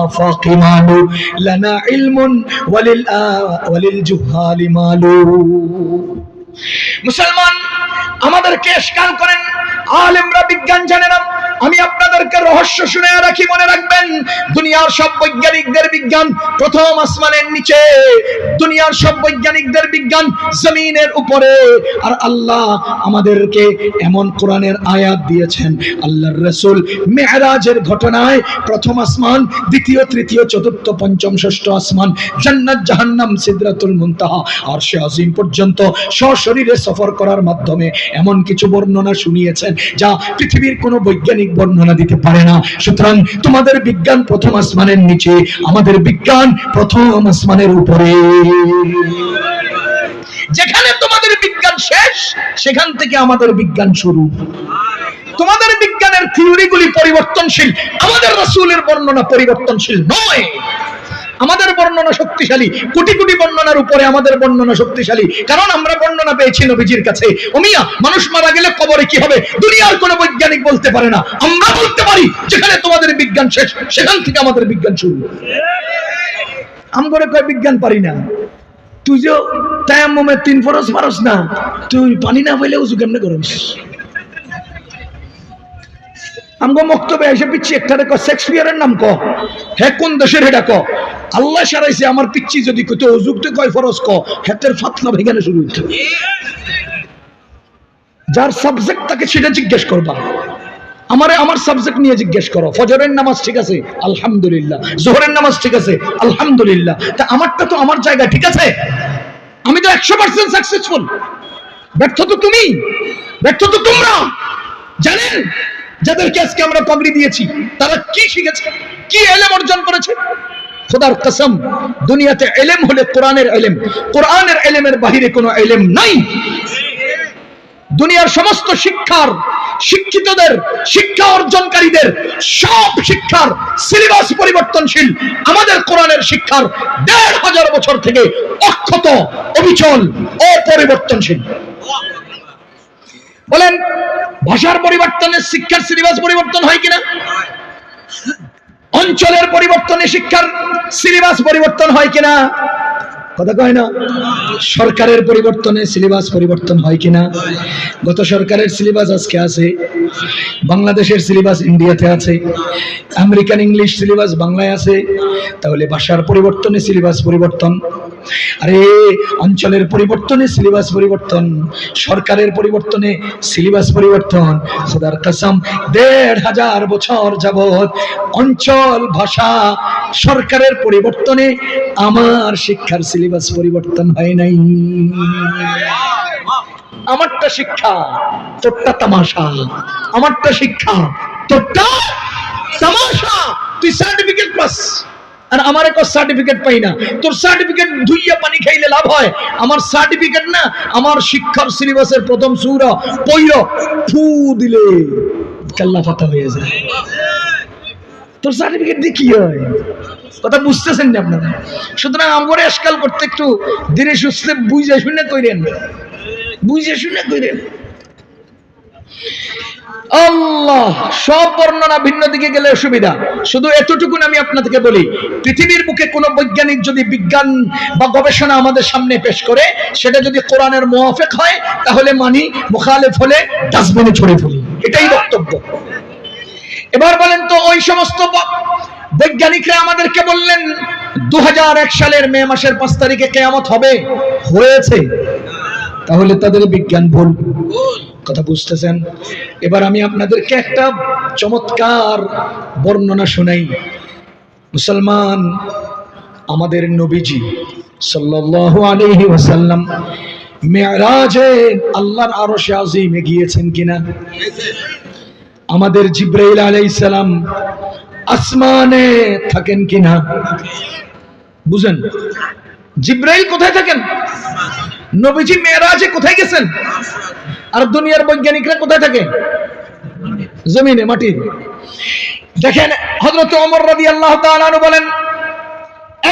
আফাকি মালু, লানা ইলমুন ওয়ালিল জুহালি মালু। মুসলমান, আমাদেরকে ইশকাল করেন, আলেমরা বিজ্ঞান জানে না। আমি আপনাদেরকে রহস্য শুনে রাখি, মনে রাখবেন, দুনিয়ার সব বৈজ্ঞানিকদের বিজ্ঞান প্রথম আসমানের নিচে, দুনিয়ার সব বৈজ্ঞানিকদের বিজ্ঞান জমিনের উপরে। আর আল্লাহ আমাদেরকে এমন কোরআনের আয়াত দিয়েছেন, আল্লাহর রাসূল মেরাজের ঘটনায় প্রথম আসমান, দ্বিতীয়, তৃতীয়, চতুর্থ, পঞ্চম, ষষ্ঠ আসমান, জান্নাত, জাহান্নাম, সিদরাতুল মুনতাহা, আরশে আজিম পর্যন্ত সশরীরে সফর করার মাধ্যমে এমন কিছু বর্ণনা শুনিয়েছেন যা পৃথিবীর কোনো বৈজ্ঞানিক বর্ণনা দিতে পারে না। সুতরাং তোমাদের বিজ্ঞান প্রথম আসমানের নিচে, আমাদের বিজ্ঞান প্রথম আসমানের উপরে। যেখানে তোমাদের বিজ্ঞান শেষ, সেখান থেকে আমাদের বিজ্ঞান শুরু। তোমাদের বিজ্ঞানের থিওরিগুলি পরিবর্তনশীল, আমাদের রাসূলের বর্ণনা পরিবর্তনশীল নয়। আমাদের বর্ণনা শক্তিশালী, কোটি কোটি বর্ণনার উপরে আমাদের বর্ণনা শক্তিশালী, কারণ আমরা বর্ণনা পেয়েছি নবীজির কাছে। ওমিয়া, মানুষ মারা গেলে কবরে কি হবে দুনিয়ার কোনো বৈজ্ঞানিক বলতে পারে না, আমরা বলতে পারি। যেখানে তোমাদের বিজ্ঞান শেষ, সেখান থেকে আমাদের বিজ্ঞান শুরু। আমগরে কয় বিজ্ঞান পারি না, তুই যে তায়াম্মুমে 3 ফরজ পারস না, তুই পানি না পাইলে উযু কেমনে করস? আমগো মক্তবে এসে পিচ্ছি একটারে ক শেক্সপিয়ারের নাম ক, হে কোন দেশের এটা ক? আল্লাহ সারাইছে আমার পিচ্ছি যদি কইতে অযুক্ত কয় ফরজ ক, হেতের ফাতনা ভেঙানো শুরু হইতো। যার সাবজেক্ট তাকে সেটা জিজ্ঞেস করবা, আমারে আমার সাবজেক্ট নিয়ে জিজ্ঞেস করো। ফজরের নামাজ ঠিক আছে, আলহামদুলিল্লাহ। যোহরের নামাজ ঠিক আছে, আলহামদুলিল্লাহ। তা আমারটা তো আমার জায়গা ঠিক আছে, আমি তো 100% সাকসেসফুল। ব্যর্থ তো তুমি, ব্যর্থ তো তোমরা। জানেন যাদেরকে আজকে আমরা পাগড়ি দিয়েছি, তারা কি শিখেছে, কি ইলম অর্জন করেছে? খোদার কসম, দুনিয়াতে ইলম হলে কোরআনের ইলম, কোরআনের ইলমের বাহিরে কোনো ইলম নাই। দুনিয়ার সমস্ত শিক্ষার, শিক্ষিতদের, শিক্ষা অর্জনকারীদের সব শিক্ষার সিলেবাস পরিবর্তনশীল। আমাদের কোরআনের শিক্ষার ১৫০০ বছর থেকে অক্ষত, অবিচল, অপরিবর্তনশীল। বলেন, ভাষার পরিবর্তনে শিক্ষার সিলেবাস পরিবর্তন হয় কিনা? অঞ্চলের পরিবর্তনে শিক্ষার সিলেবাস পরিবর্তন হয় কিনা? কথা কয় না। সরকারের পরিবর্তনে সিলেবাস পরিবর্তন হয় কিনা? গত সরকারের সিলেবাস আজকে আছে, বাংলাদেশের সিলেবাস ইন্ডিয়াতে আছে, আমেরিকান ইংলিশ সিলেবাস বাংলায় আছে। তাহলে ভাষার পরিবর্তনে সিলেবাস পরিবর্তন, আরে অঞ্চলের পরিবর্তনে সিলেবাস পরিবর্তন, সরকারের পরিবর্তনে সিলেবাস পরিবর্তন। খোদার কসম, ১৫০০ বছর যাবত অঞ্চল, ভাষা, সরকারের পরিবর্তনে আমার শিক্ষার সিলেবাস পরিবর্তন হয় নাই। আমারটা শিক্ষা, তোরটা তামাশা। আমারটা শিক্ষা, তোরটা তামাশা। তুই সার্টিফিকেট পাস, আর আমার একটা সার্টিফিকেট পাই না। তোর সার্টিফিকেট ধুইয়া পানি খাইলে লাভ হয়, আমার সার্টিফিকেট না। আমার শিক্ষার সিলেবাসের প্রথম সূরা পয়রা ফু দিলে কাল্লা ফাতা হয়ে যায়। তোর সার্টিফিকেট দিয়ে কি হয়? কথা বুঝতেছেন না আপনারা? সুতরাং আমরা ইশকাল করতে একটু ধীরে সুস্থে বুঝে শুনে কইরেন, বুঝে শুনে কইরেন। আল্লাহ, সব বর্ণনা ভিন্ন দিকে গেলে অসুবিধা। শুধু এতটুকুন আমি আপনাদেরকে বলি, পৃথিবীর বুকে কোন বৈজ্ঞানিক যদি বিজ্ঞান বা গবেষণা আমাদের সামনে পেশ করে, সেটা যদি কোরআনের মুওয়াফিক হয় তাহলে মানি, মুখালিফ হলে ডাস্টবিনে ছড়ে ফেলি। এটাই বক্তব্য। এবার বলেন তো, ওই সমস্ত বৈজ্ঞানিকরা আমাদেরকে বললেন 2001 সালের মে মাসের 5 তারিখে কিয়ামত হবে, হয়েছে। তাহলে তাদের বিজ্ঞান ভুল। কথা বুঝতেছেন? এবার আমি আপনাদেরকে একটা চমৎকার বর্ণনা শোনাই। মুসলমান, আমাদের নবীজি সাল্লাল্লাহু আলাইহি ওয়াসাল্লাম মিরাজে আল্লাহর আরশে আজিমে গিয়েছেন কিনা? আমাদের জিবরাইল আলাইহিস সালাম আসমানে থাকেন কিনা? বুঝেন, জিবরাইল কোথায় থাকেন? নবীজি মেরাজে কোথায় গেছেন? আর দুনিয়ার বৈজ্ঞানিকরা কোথায় থাকে? জমিনে, মাটি। দেখেন, হযরত ওমর রাদিয়াল্লাহু তাআলা আনহু বলেন,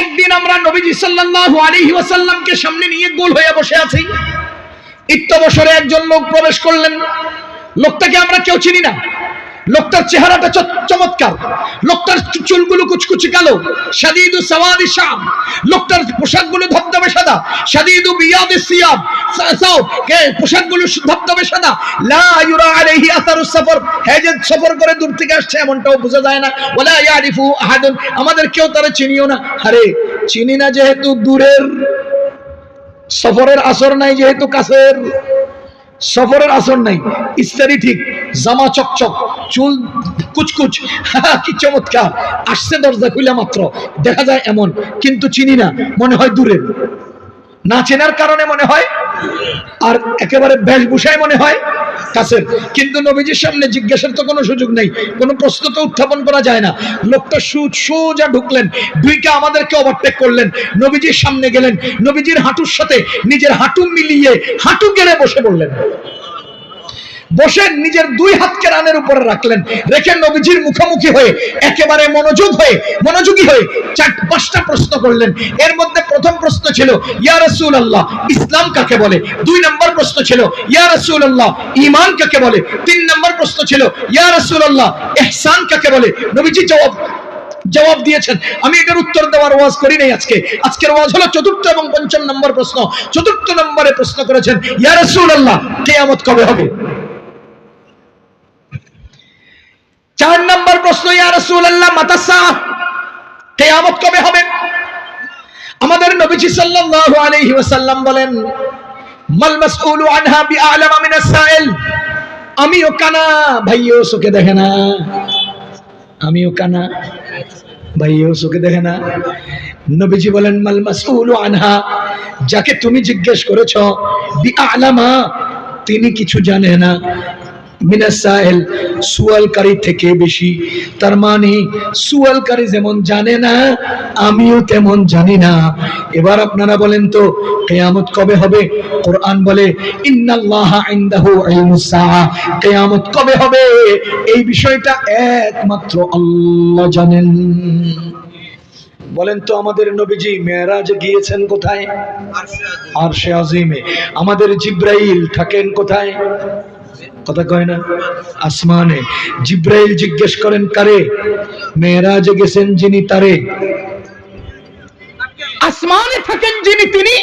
একদিন আমরা নবীজি সাল্লাল্লাহু আলাইহি ওয়াসাল্লামকে সামনে নিয়ে গোল হয়ে বসে আছি। ইত্যবসরে একজন লোক প্রবেশ করলেন। লোকটাকে আমরা কেউ চিনি না। লোকটার চেহারাটা চমৎকার, লোকটার চুলগুলো কুচকুচে কালো, শাদীদু সাওয়াদি শাম, লোকটার পোশাকগুলো ধবধবে সাদা, শাদীদু বিয়াদি সিয়াব, পোশাকগুলো ধবধবে সাদা, লা ইউরা আলাইহি আসারুস সফর, হেজেদ সফর করে দূর থেকে আসছে এমনটাও বোঝা যায় না, ওয়ালা ইয়ারিফু আহাদুন, আমাদের কেউ তারা চিনিও না। আরে চিনি না যেহেতু দূরের, সফরের আসর নাই যেহেতু কাছের, সফরের আসর নাই, ইস্তারি ঠিক, জামা চকচক, চুল কুচকুচ, কি চমৎকার, আসছে দরজা খুলে মাত্র, দেখা যায় এমন, কিন্তু চিনি না, মনে হয় দূরের, না চেনার কারণে মনে হয়, আর একেবারে বেশভূষায় মনে হয় কাছের। কিন্তু নবীজির সামনে জিজ্ঞাসার তো কোনো সুযোগ নেই, কোনো প্রশ্ন তো উত্থাপন করা যায় না। লোকটা সোজা ঢুকলেন, ঢুকে আমাদেরকে ওভারটেক করলেন, নবীজির সামনে গেলেন, নবীজির হাঁটুর সাথে নিজের হাঁটু মিলিয়ে হাঁটু গেড়ে বসে পড়লেন, বসে নিজের দুই হাতকে রানের উপরে রাখলেন, রেখে নবীজির মুখোমুখি হয়ে একেবারে মনোযোগী হয়ে 4-5টা প্রশ্ন করলেন। এর মধ্যে প্রথম প্রশ্ন ছিল, ইয়া রাসূলুল্লাহ, ইসলাম কাকে বলে? 2 নম্বর প্রশ্ন ছিল, ইয়া রাসূলুল্লাহ, ঈমান কাকে বলে? 3 নম্বর প্রশ্ন ছিল, ইয়া রাসূলুল্লাহ, ইহসান কাকে বলে? নবীজি জবাব দিয়েছেন। আমি এটার উত্তর দেওয়ার ওয়াজ করি নাই আজকের ওয়াজ হলো 4র্থ এবং 5ম নম্বর প্রশ্ন। 4র্থ নম্বরে প্রশ্ন করেছেন, ইয়া রাসূলুল্লাহ, কিয়ামত কবে হবে? 4 নম্বর প্রশ্ন, ইয়া রাসূলুল্লাহ, মাতা সাআহ, কিয়ামত কবে হবে? আমাদের নবীজি সাল্লাল্লাহু আলাইহি ওয়াসাল্লাম বলেন, মাল মাসউলু আনহা বিআলামা মিনাস সাইল। আমিও কানা, ভাইও চোখে দেখে না, আমিও কানা, ভাইও চোখে দেখে না। নবীজি বলেন, মাল মাসউলু আনহা, যাকে তুমি জিজ্ঞেস করেছ, বিআলামা, তিনি কিছু জানে না, মিনাস সাইল, সুয়ালকারী থেকে বেশি। তার মানে সুয়ালকারী যেমন জানে না, আমিও তেমন জানি না। এবার আপনারা বলেন তো, কিয়ামত কবে হবে? কোরআন বলে, ইন্নাল্লাহা ইনদাহু ইলমুস সাআহ, কিয়ামত কবে হবে এই বিষয়টা একমাত্র আল্লাহ জানেন। বলেন তো, আমাদের নবীজি মেরাজে গিয়েছেন কোথায়? আরশে আজিমে। আমাদের জিব্রাইল থাকেন কোথায়? কথা কয় না, আসমানে। জিব্রাইল জিজ্ঞেস করেন কারে? মেরাজে গেছেন যিনি তারে। আসমানে থাকেন যিনি তিনি,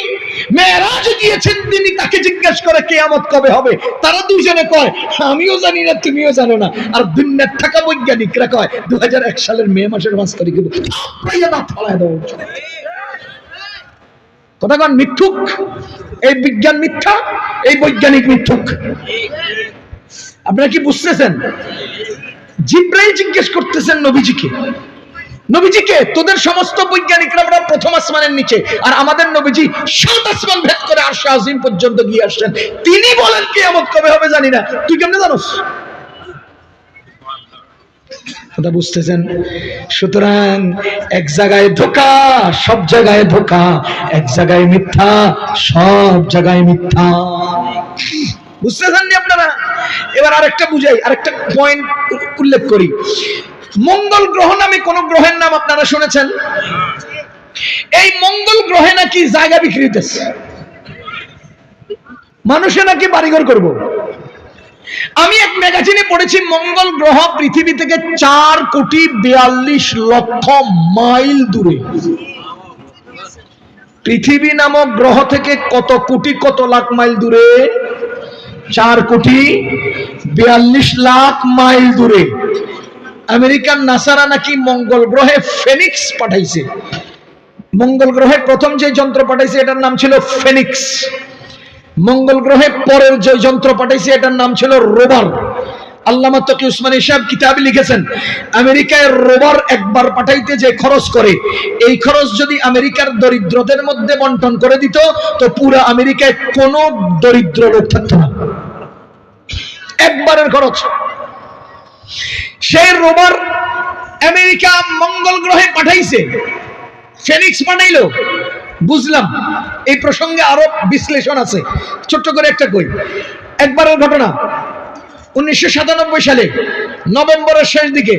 মেরাজে গিয়েছেন তিনি তাকে জিজ্ঞেস করে কিয়ামত কবে হবে। তারা দুইজনে কয়, আমিও জানি না, তুমিও জানো না। আর দুনিয়ার থাকা বৈজ্ঞানিকরা কয় 2001 সালের মে মাসের 5 তারিখে। কথা কন, মিথ্যুক। এই বিজ্ঞান মিথ্যা, এই বৈজ্ঞানিক মিথ্যুক। আপনারা কি বুঝতেছেন? জিব্রাইল জিজ্ঞেস করতেছেন নবীজিকে, তোদের সমস্ত বৈজ্ঞানিকরা প্রথম আসমানের নিচে, আর আমাদের নবীজি 7 আসমান ভেদ করে আরশে আজিম পর্যন্ত গিয়ে আসছেন। তিনি বলেন কিয়ামত কবে হবে জানি না। তুই কেমনে জানোস? কথা বুঝতেছেন? সুতরাং এক জায়গায় ধোঁকা, সব জায়গায় ধোঁকা, এক জায়গায় মিথ্যা, সব জায়গায় মিথ্যা। বুঝতেছেন নি আপনারা? এবার আরেকটা বুঝাই, আরেকটা পয়েন্ট উল্লেখ করি। মঙ্গল গ্রহ নামে কোন গ্রহের নাম আপনারা শুনেছেন? এই মঙ্গল গ্রহে নাকি জায়গা বিক্রি হইতেছে, মানুষে নাকি বাড়িঘর করব। আমি এক ম্যাগাজিনে পড়েছি, মঙ্গল গ্রহ পৃথিবী থেকে 4,42,00,000 মাইল দূরে। পৃথিবী নামক গ্রহ থেকে কত কোটি কত লাখ মাইল দূরে? 4,42,00,000 মাইল দূরে। আমেরিকান নাসারা নাকি মঙ্গল গ্রহে ফেনিক্স পাঠাইছে। মঙ্গল গ্রহে প্রথম যে যন্ত্র পাঠাইছে এটার নাম ছিল ফেনিক্স। মঙ্গল গ্রহে পরের যে যন্ত্র পাঠাইছে এটার নাম ছিল রোভার। আল্লামা তকি উসমানী সাহেব কিতাবে লিখেছেন, আমেরিকায় রোভার একবার পাঠাইতে যে খরচ করে, এই খরচ যদি আমেরিকার দরিদ্রদের মধ্যে বন্টন করে দিত তো পুরো আমেরিকায় কোনো দরিদ্র লোক থাকতো না। একবারের খরচ। সেই রোভার আমেরিকা মঙ্গল গ্রহে পাঠাইছে, ফেনিক্স পাঠাইলো। বুঝলাম এই প্রসঙ্গে আরো বিশ্লেষণ আছে, ছোট্ট করে একটা কই। একবারের ঘটনা, 1997 সালে নভেম্বরের শেষ দিকে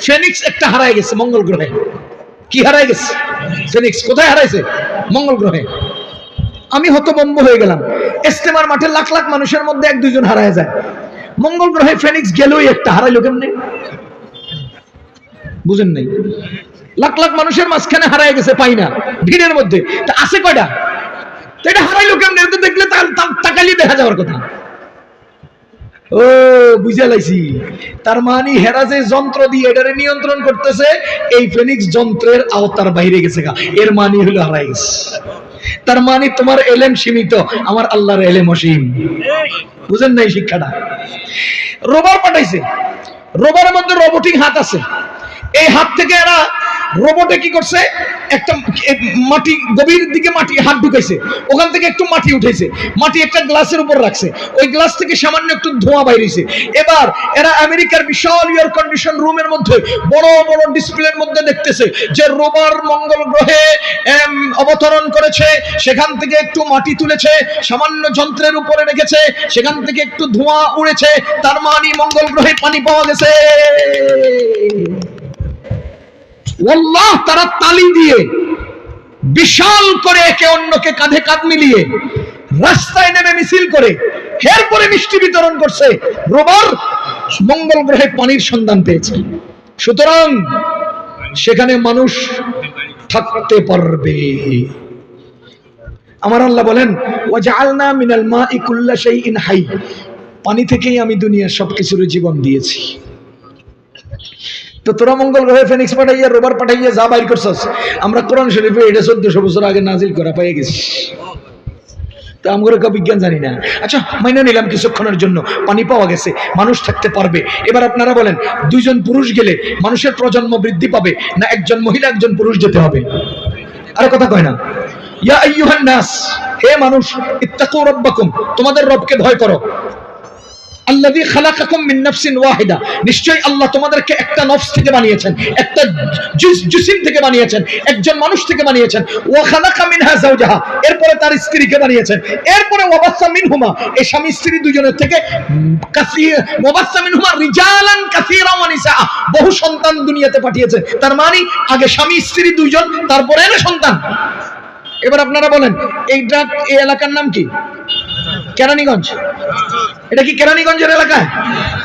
ফেনিক্স একটা হারায় গেছে মঙ্গল গ্রহে। কি হারায় গেছে? ফেনিক্স। কোথায় হারাইছে? মঙ্গল গ্রহে। আমি হতভম্ব হয়ে গেলাম। ইস্তেমার মাঠে লাখ লাখ মানুষের মধ্যে 1-2 জন হারায় যায়। মঙ্গল গ্রহে ফেনিক্স গেলই একটা, হারাইলো কেমনে? বুঝেন নাই? লাখ লাখ মানুষের মাঝখানে হারাই গেছে, পাই না, ভিড়ের মধ্যে। তা আছে কয়টা? তো এটা হারাইলো কেমনে? এটা দেখলে তাকালি দেখা যাওয়ার কথা। ও বুঝা লাইছি, তার মানে হেরা যে যন্ত্র দিয়ে এটারে নিয়ন্ত্রণ করতেছে, এই ফেনিক্স যন্ত্রের আওতার বাইরে গেছে গা, এর মানে হলো হারাই গেছে। তার মানে তোমার এলেম সীমিত, আমার আল্লাহর এলেম অসীম। বুঝেন নাই শিক্ষাটা? রোববার পাঠাইছে, রোববারের মধ্যে রোবটিক হাত আছে। এই হাত থেকে এরা রোবটে কি করছে, একটা মাটি গভীর দিকে মাটি হাত ঢুকাইছে, ওখান থেকে একটু মাটি উঠেছে, মাটি একটা গ্লাসের উপর রাখছে, ওই গ্লাস থেকে সামান্য একটু ধোঁয়া বাইরেছে। এবার এরা আমেরিকার বিশাল এয়ার কন্ডিশন রুমের মধ্যে বড় বড় ডিসপ্লের মধ্যে দেখতেছে যে রোববার মঙ্গল গ্রহে অবতরণ করেছে, সেখান থেকে একটু মাটি তুলেছে, সামান্য যন্ত্রের উপরে রেখেছে, সেখান থেকে একটু ধোঁয়া উড়েছে, তার মানে মঙ্গল গ্রহে পানি পাওয়া গেছে। আল্লাহ তারা তালি দিয়ে বিশাল করে একে অন্যকে কাঁধে কাঁধ মিলিয়ে রাস্তায় নেমে মিছিল করে এরপরে মিষ্টি বিতরণ করছে। রোববার মঙ্গল গ্রহে পানির সন্ধান পেয়েছে, সুতরাং সেখানে মানুষ থাকতে পারবে। আমার আল্লাহ বলেন, ওয়াজআলনা মিনাল মাই কুল্লা শাইইন হাই, পানি থেকেই আমি দুনিয়ার সবকিছুর জীবন দিয়েছি। তো তোরা মঙ্গল গ্রহে ফেনিক্স পাঠাইয়া রোববার পাঠাইয়া যা বাইর করছস, আমরা কোরআন শরীফে এটা 1400 বছর আগে নাজিল করা পেয়ে গেছি। তো আমরা বিজ্ঞান জানি না, আচ্ছা মাইনে নিলাম কিছুক্ষণের জন্য পানি পাওয়া গেছে, মানুষ থাকতে পারবে। এবার আপনারা বলেন, দুইজন পুরুষ গেলে মানুষের প্রজন্ম বৃদ্ধি পাবে না একজন মহিলা একজন পুরুষ যেতে হবে? আরে কথা কয় না? ইয়া আইয়ুহান নাস, হে মানুষ, ইত্তাকু রাব্বাকুম, তোমাদের রবকে ভয় করো। আল্লাযী খালাকাকুম মিন নাফসিন ওয়াহিদা, নিশ্চয়ই আল্লাহ তোমাদেরকে একটা নফস থেকে বানিয়েছেন, একটা জিসিম থেকে বানিয়েছেন, একজন মানুষ থেকে বানিয়েছেন। ওয়া খালাকা মিনহা যাওজাহা, এরপরে তার স্ত্রীকে বানিয়েছেন। এরপরে ওয়াবাসসা মিনহুমা, এই স্বামী স্ত্রী দুজনের থেকে ওয়াবাসসা মিনহুমা রিজালান কাসীরা ওয়া নিসা, বহু সন্তান দুনিয়াতে পাঠিয়েছেন। তার মানে আগে স্বামী স্ত্রী দুইজন, তারপরে এর সন্তান। এবার আপনারা বলেন, এই এলাকার নাম কি? কেরানীগঞ্জ। এটা কি কেরানীগঞ্জের এলাকায়?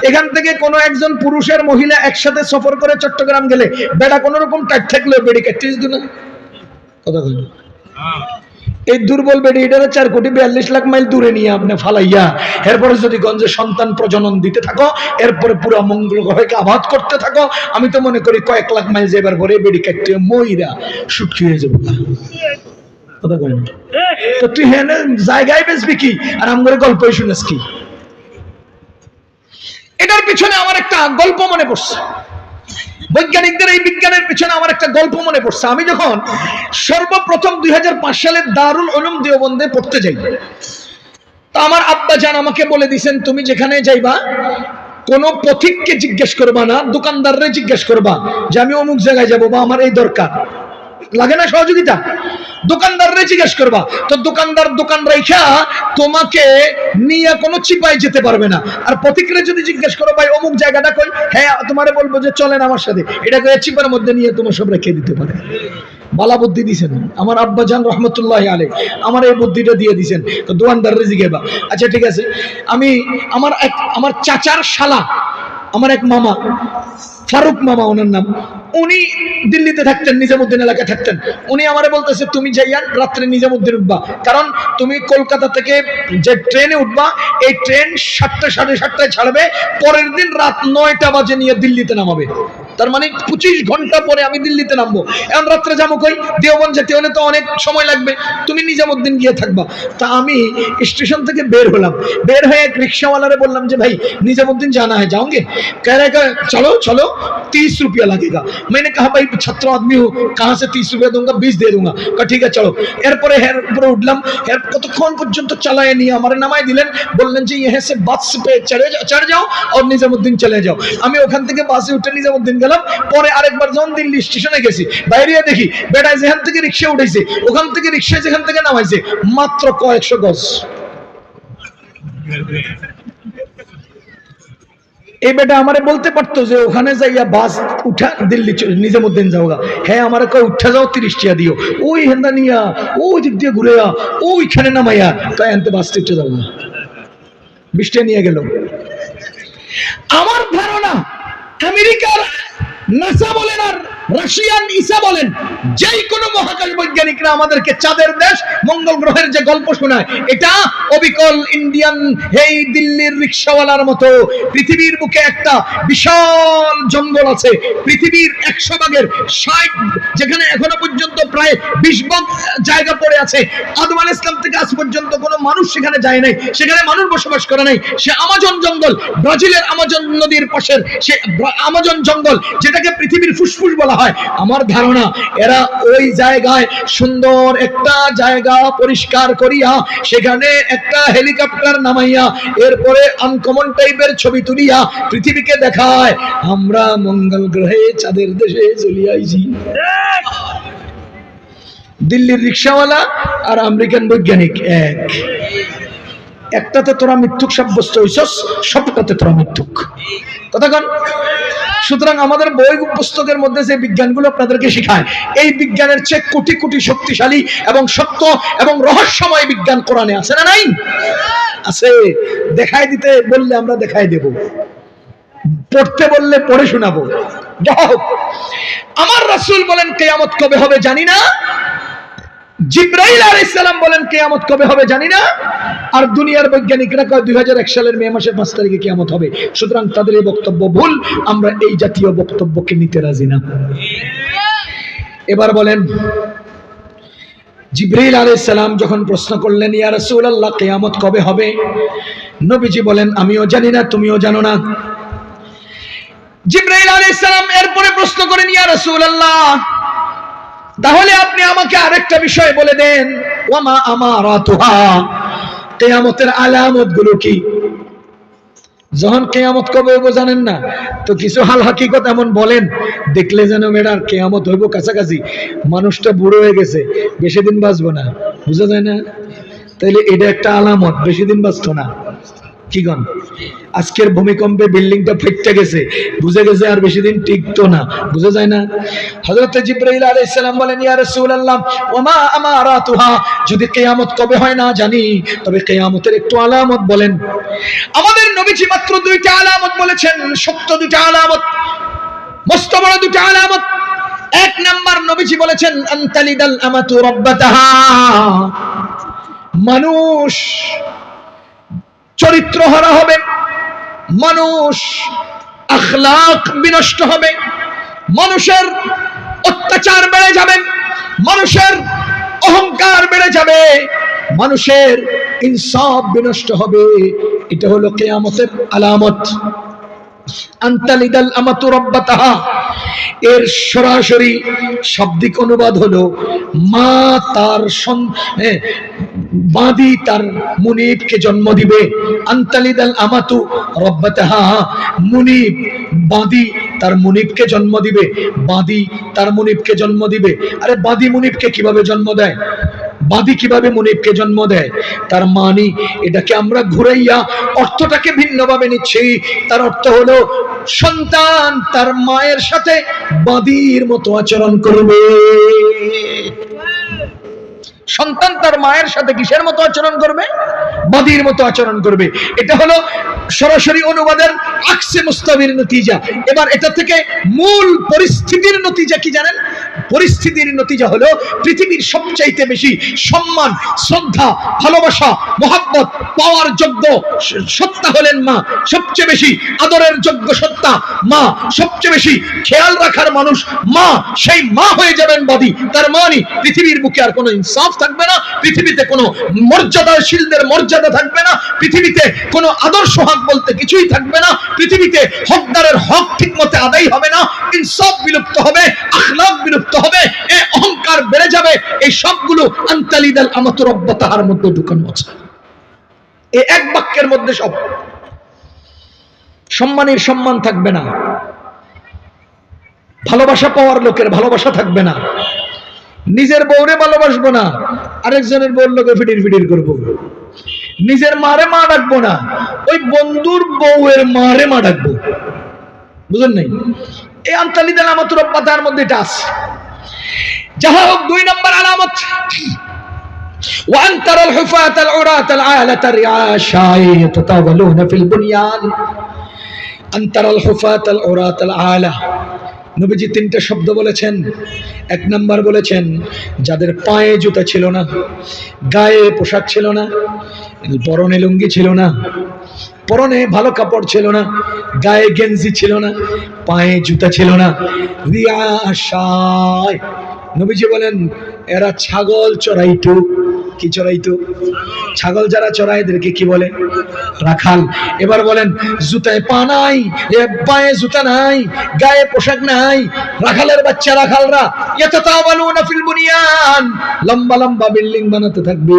এখান থেকে কোনো একজন পুরুষের মহিলা একসাথে সফর করে চট্টগ্রাম গেলে বেড়া কোন রকম টাইট থাকলে বেড়ি কাটতে দিত না? কথা বলি, এই দুর্বল বেড়ি এটারে 4,42,00,000 মাইল দূরে নিয়ে আপনি ফালাইয়া এরপরে যদি গঞ্জে সন্তান প্রজনন দিতে থাকো, এরপরে পুরো মঙ্গল গ্রহকে আবাদ করতে থাকো, আমি তো মনে করি কয়েক লাখ মাইল যেবার পরে বেড়ি কাটতে মইরা সুটকি হয়ে যাবো। কথা কয় না? তো তুই হ্যাঁ জায়গায় বেচবি কি, আর আমার গল্পই শুনেছ কি? এটার পিছনে আমার একটা গল্প মনে পড়ছে, বৈজ্ঞানিকদের এই বিজ্ঞানের পিছনে আমার একটা গল্প মনে পড়ছে। আমি যখন সর্বপ্রথম 2005 সালে দারুল উলুম দেওবন্দে পড়তে যাই, তা আমার আব্বা জান আমাকে বলে দিয়েছেন, তুমি যেখানে যাইবা কোন পথিককে জিজ্ঞেস করবা না, দোকানদাররে জিজ্ঞেস করবা যে আমি অমুক জায়গায় যাবো বা আমার এই দরকার। লাগে না সহযোগিতা? দোকানদাররে জিজ্ঞেস করবা, তো দোকানদার দোকান রাইখা তোমাকে নিয়ে কোনো চিপায় যেতে পারবে না। আর পথিকরে যদি জিজ্ঞেস করো ভাই অমুক জায়গাটা কই, হ্যাঁ তোমারে বলবো যে চলেন আমার সাথে, এটা করে চিপার মধ্যে নিয়ে তোমার সব রেখে দিতে পারে। বালা বুদ্ধি দিছেন আমার আব্বা জান রহমতুল্লাহ আলাইহি, আমার এই বুদ্ধিটা দিয়ে দিছেন। তো দোকানদাররে জিজ্ঞাসা, আচ্ছা ঠিক আছে, আমি আমার চাচার শালা, আমার এক মামা, ফারুক মামা ওনার নাম, উনি দিল্লিতে থাকতেন, নিজামুদ্দিন এলাকায় থাকতেন। উনি আমারে বলতেছে তুমি যাইয়া রাত্রে নিজামুদ্দিন উঠবা, কারণ তুমি কলকাতা থেকে যে ট্রেনে উঠবা এই ট্রেন 7টা 7:30টায় ছাড়বে, পরের দিন রাত 9টা বাজে নিয়ে দিল্লিতে নামাবে। তার মানে 25 ঘন্টা পরে আমি দিল্লিতে নামবো। এখন রাত্রে যাবো কই? দেওবন্দ যেতে হলে তো অনেক সময় লাগবে, তুমি নিজামুদ্দিন গিয়ে থাকবা। তা আমি স্টেশন থেকে বের হলাম, বের হয়ে এক রিক্সাওয়ালারে বললাম যে ভাই निजामुद्दीन जाना है, जाओगे? कह रहे कि चलो चलो 30 रुपया लगेगा। मैंने कहा भाई छात्र आदमी हो, कहाँ से 30 रुपया दूंगा, 20 दे दूंगा। कहा ठीक है चलो। एरपरे उठलाम, কতক্ষণ পর্যন্ত চালায় নিয়ে আমারে নামাই দিলেন, বললেন যে यहाँ से बस पे चढ़ जाओ और निजामुद्दीन चले जाओ। আমি ওখান থেকে বাসে উঠে নিজামুদ্দিন গেলাম। পরে আরেকবার যখন দিল্লি স্টেশনে গেছি, বাইরে দেখি বেটা যেখান থেকে রিক্সা উঠেছে ওখান থেকে রিক্সা যেখান থেকে নামাইছে মাত্র কয়েকশো গজ। এই বেটা আমারে বলতে পারতো যে ওখানে যাইয়া বাস উঠা দিল্লি নিজামুদ্দিন যাওগা। হ্যাঁ আমারে কয় উঠা যাও 30 টাকা দিও, ওই হেন্দা নিয়া ওই দিক দিয়ে ঘুরে ওইখানে নামাইয়া কয় আনতে বাস উঠে যাও না, 20 টাকা নিয়ে গেল। আমার ধারণা আমেরিকার নাসা বলেন আর রাশিয়ান ইসা বলেন, যেই কোনো মহাকাশ বৈজ্ঞানিকরা আমাদেরকে চাঁদের দেশ মঙ্গল গ্রহের যে গল্প শোনায়, এটা অবিকল ইন্ডিয়ান এই দিল্লির রিক্সাওয়ালার মতো। পৃথিবীর বুকে একটা বিশাল জঙ্গল আছে, পৃথিবীর 100 ভাগের 60, যেখানে এখনো পর্যন্ত প্রায় 20 ভাগ জায়গা পড়ে আছে। আদম আলাইহিস সালাম থেকে আজ পর্যন্ত কোনো মানুষ সেখানে যায় নাই, সেখানে মানুষ বসবাস করে নাই। সে আমাজন জঙ্গল, ব্রাজিলের আমাজন নদীর পাশের সে আমাজন জঙ্গল, যেটাকে পৃথিবীর ফুসফুস বলা হয়। আমার ধারণা এরা ওই জায়গায় সুন্দর একটা জায়গা পরিষ্কার করিয়া সেখানে একটা হেলিকপ্টার নামাইয়া এরপরে আনকমন টাইপের ছবি তুলিয়া পৃথিবীকে দেখায়, আমরা মঙ্গল গ্রহে চাঁদের দেশে চলে আইছি। দিল্লির রিক্সাওয়ালা আর আমেরিকান বৈজ্ঞানিক একটাতে তোরা মিথ্যুক সাব্যস্ত হইছস, সবটাতে তোরা মিথ্যুক। কথা কন। সুতরাং আমাদের বই পুস্তকের মধ্যে যে বিজ্ঞানগুলো আপনাদেরকে শেখায়, এই বিজ্ঞানের চেয়ে কোটি কোটি শক্তিশালী এবং সত্য এবং রহস্যময় বিজ্ঞান কোরআনে আছে না নাই? আছে। দেখাই দিতে বললে আমরা দেখাই দেব, পড়তে বললে পড়ে শোনাবো। আমার রাসূল বলেন কিয়ামত কবে হবে জানি না, জিবরাইল আলাইহিস সালাম বলেন কিয়ামত কবে হবে জানি না, আর দুনিয়ার বৈজ্ঞানিকরা কয় 2001 সালের মে মাসের 5 তারিখে কিয়ামত হবে। সুতরাং তাদের এই বক্তব্য ভুল, আমরা এই জাতীয় বক্তব্যকে নিতে রাজি না। এবার বলেন, জিবরাইল আলাইহিস সালাম যখন প্রশ্ন করলেন, ইয়া রাসূলুল্লাহ কিয়ামত কবে হবে, নবীজি বলেন আমিও জানি না, তুমিও জানো না। জিবরাইল আলাইহিস সালাম এরপরে প্রশ্ন করেন, ইয়া রাসূলুল্লাহ তাহলে আপনি আমাকে আরেকটা বিষয় বলে দেন, ওয়ামা আমারাতুহা, কিয়ামতের আলামত গুলো কি? যখন কিয়ামত কবে হইব জানেন না, তো কিছু হাল হাকিকত এমন বলেন দেখলে যেন মেডার কিয়ামত হইব কাছাকাছি, মানুষটা বুড়ো হয়ে গেছে, বেশি দিন বাঁচবো না, বুঝা যায় না? তাইলে এটা একটা আলামত, বেশি দিন বাঁচতো না। কি গণ? আজকের ভূমিকম্পে বিল্ডিংটা ফেটে গেছে, বুঝে গেছে আর বেশি দিন টিকতো না, বুঝা যায় না? হযরত জিবরাইল আলাইহিস সালাম বলেন, ইয়া রাসূলুল্লাহ ওয়ামা আমারাতুহা, যদি কিয়ামত কবে হয় না জানি, তবে কিয়ামতের একটু আলামত বলেন। আমাদের নবীজি মাত্র 2টা আলামত বলেছেন, সত্য 2টা আলামত, মস্ত বড় 2টা আলামত। 1 নাম্বার নবীজি বলেছেন, আনতালিদাল আমাতু রাব্বাতাহা, মানুষ চরিত্রহারা হবে, মানুষ আখলাক বিনষ্ট হবে, মানুষের অত্যাচার বেড়ে যাবে, মানুষের অহংকার বেড়ে যাবে, মানুষের ইনসাফ বিনষ্ট হবে। এটা হলো কিয়ামতের আলামত। আনতালিদাল আমাতু রাব্বাতাহা, এর সরাসরি শাব্দিক অনুবাদ হলো মা তার বাঁধি তার মুনিবকে জন্ম দিবে। আনতালিদাল আমাতু রাব্বাতাহা, মুনিব বাঁধি তার মুনিবকে জন্ম দিবে, বাঁধি তার মুনিবকে জন্ম দিবে। আরে বাঁধি মুনিবকে কিভাবে জন্ম দেয়? বাঁধি কিভাবে মুনিবকে জন্ম দেয়? তার মানি, এটাকে আমরা ঘুরাইয়া অর্থটাকে ভিন্নভাবে নিচ্ছি। তার অর্থ হলো সন্তান তার মায়ের সাথে বাঁধির মতো আচরণ করবে। সন্তান তার মায়ের সাথে কিসের মতো আচরণ করবে? বাঁধির মতো আচরণ করবে। এটা হলো সরাসরি অনুবাদের আকসে মুস্তাবির নতিজা। এবার এটা থেকে মূল পরিস্থিতির নতিজা কি জানেন? পরিস্থিতির নতিজা হলো পৃথিবীর সবচাইতে বেশি সম্মান, শ্রদ্ধা, ভালোবাসা, মহব্বত পাওয়ার যোগ্য সত্তা হলেন মা। সবচেয়ে বেশি আদরের যোগ্য সত্তা মা, সবচেয়ে বেশি খেয়াল রাখার মানুষ মা। সেই মা হয়ে যাবেন বাদী। তার মানে পৃথিবীর বুকে আর কোনো ইনসাফ থাকবে না, পৃথিবীতে কোনো মর্যাদাশীলদের মর্যাদা থাকবে না, পৃথিবীতে কোনো আদর্শ হক বলতে কিছুই থাকবে না, পৃথিবীতে হকদারের হক ঠিক মতো আদায় হবে না, ইনসাফ বিলুপ্ত হবে, আখলাক বিলুপ্ত হবে, এই অহংকার বেড়ে যাবে। এই সবগুলো আনতালিদাল আমাতু রাব্বাতাহার মধ্যে ঢুকানো আছে। এই এক বাক্যের মধ্যে সব। সম্মানের সম্মান থাকবে না, ভালোবাসা পাওয়ার লোকের ভালোবাসা থাকবে না, নিজের বউরে ভালোবাসবো না, আরেকজনের বউর লোকে ফিটির ফিটির করবো, নিজের মারে মা ডাকবো না, ওই বন্ধুর বউয়ের মারে মা ডাকবো। বুঝলেন নাই? এই আনতালিদাল আমাতু রাব্বাতাহার মধ্যে এটা আছে। যাহা হোক, 2 নম্বর আলামত, وأن ترى الحفاة العراة العالة الرعاشا يتطاولون في البنيان, আনতারাল হুফাতাল উরাতাল আলা। নবীজি তিনটা শব্দ বলেছেন। এক নাম্বার বলেছেন যাদের পায়ে জুতা ছিল না, গায়ে পোশাক ছিল না, পরনে লুঙ্গি ছিল না, পরনে ভালো কাপড় ছিল না, গায়ে গেঞ্জি ছিল না, পায়ে জুতা ছিল না, রিয়াশায়। নবীজি বলেন এরা ছাগল চড়াইতো। কি চড়াইতো? ছাগল যারা চড়ায় এদেরকে কি বলে? রাখাল। এবার বলেন জুতায় পা নাই, পায়ে জুতা নাই, গায়ে পোশাক নাই, রাখালের বাচ্চা রাখালরা ইয়াতাতাওয়ালুনা ফিল বুনিয়ান, লম্বা লম্বা বিল্ডিং বানাতে থাকবে।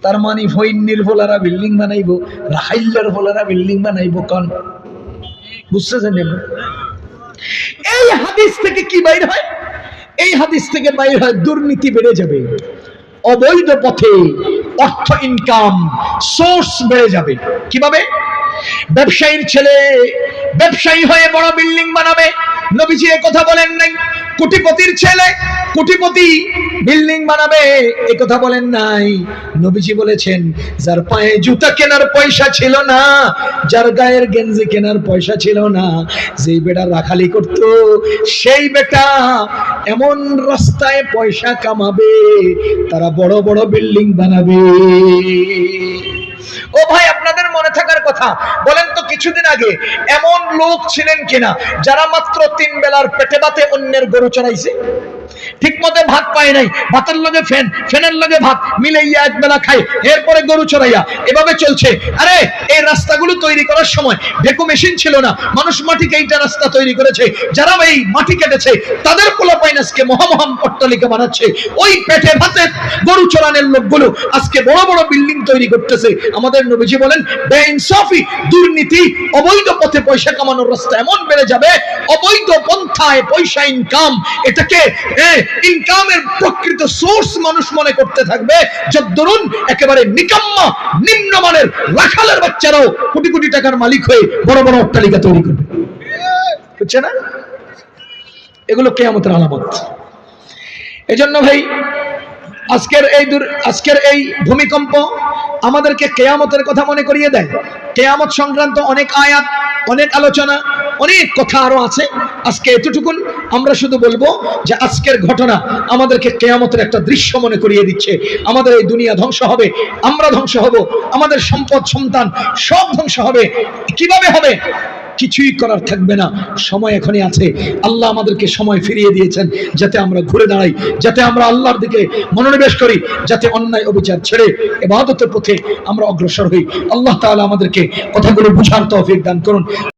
তার মানে ফইন্নির ফোলারা বিল্ডিং বানাইবো, রাখাইল্লার ফোলারা বিল্ডিং বানাইবো। কোন বুঝতেছেন? এই হাদিস থেকে কি বাইর হয়? এই হাদিস থেকে বাইর হয় দুর্নীতি বেড়ে যাবে, অবৈধ পথে অর্থ ইনকাম সোর্স বেড়ে যাবে। কিভাবে? ব্যবসায়ীর ছেলে ব্যবসায়ী হয়ে বড় বিল্ডিং বানাবে, নবীজি এ কথা বলেন নাই। কোটিপতির ছেলে কোটিপতি বিল্ডিং বানাবে, এ কথা বলেন নাই। নবীজি বলেছেন যার পায়ে জুতা কেনার পয়সা ছিল না, যার গায়ের গেঞ্জি কেনার পয়সা ছিল না, যেই বেটা রাখালি করত, সেই বেটা এমন রাস্তায় পয়সা কামাবে, তারা বড় বড় বিল্ডিং বানাবে। ও ভাই, আপনাদের মনে থাকার কথা, বলেন তো কিছুদিন আগে এমন লোক ছিলেন কিনা যারা মাত্র 3 বেলার পেটে ভাতে অন্যের গরু চড়াইছে? ঠিক মতো ভাত পায় নাই, ভাতের লগে ফ্যান, ফ্যানের লগে ভাত মিলাইয়া এক বেলা খায়, এরপরে গরু চড়াইয়া এভাবে চলছে। আরে এই রাস্তাগুলো তৈরি করার সময় ভেকু মেশিন ছিল না, মানুষ মাটি কেটে রাস্তা তৈরি করেছে। যারা এই মাটি কেটেছে তাদের পোলাপাইন আজকে মহামহান অট্টালিকা বানাচ্ছে। ওই পেটে ভাতে গরু চড়ানোর লোকগুলো আজকে বড় বড় বিল্ডিং তৈরি করতেছে। আমাদের নবীজি বলেন বেইনসাফি, দুর্নীতি, অবৈধ পথে পয়সা কামানোর রাস্তা এমন বেড়ে যাবে, অবৈধ পন্থায় পয়সা ইনকাম, এটাকে ইনকামের প্রকৃত সোর্স মানুষ মনে করতে থাকবে। যদ্দরুন একেবারে নিকাম্মা নিম্নমানের রাখালের বাচ্চারাও কোটি কোটি টাকার মালিক হয়ে বড় বড় অট্টালিকা তৈরি করবে। বুঝছে না? এগুলো কিয়ামতের আলামত। এজন্য ভাই আজকের এই ভূমিকম্প আমাদেরকে কিয়ামতের কথা মনে করিয়ে দেয়। কিয়ামত সংক্রান্ত অনেক আয়াত, অনেক আলোচনা, অনেক কথা আরো আছে। আজকে এতটুকুন আমরা শুধু বলবো যে আজকের ঘটনা আমাদেরকে কিয়ামতের একটা দৃশ্য মনে করিয়ে দিচ্ছে। আমাদের এই দুনিয়া ধ্বংস হবে, আমরা ধ্বংস হব, আমাদের সম্পদ সন্তান সব ধ্বংস হবে। কিভাবে হবে? কিছুই করার থাকবে না। সময় এখনই আছে। আল্লাহ আমাদেরকে সময় ফিরিয়ে দিয়েছেন যাতে আমরা ঘুরে দাঁড়াই, যাতে আমরা আল্লাহর দিকে মনোনিবেশ করি, যাতে অন্যায় অবিচার ছেড়ে ইবাদতের পথে আমরা অগ্রসর হই। আল্লাহ তাআলা আমাদেরকে কথাগুলো বুঝার তৌফিক দান করুন।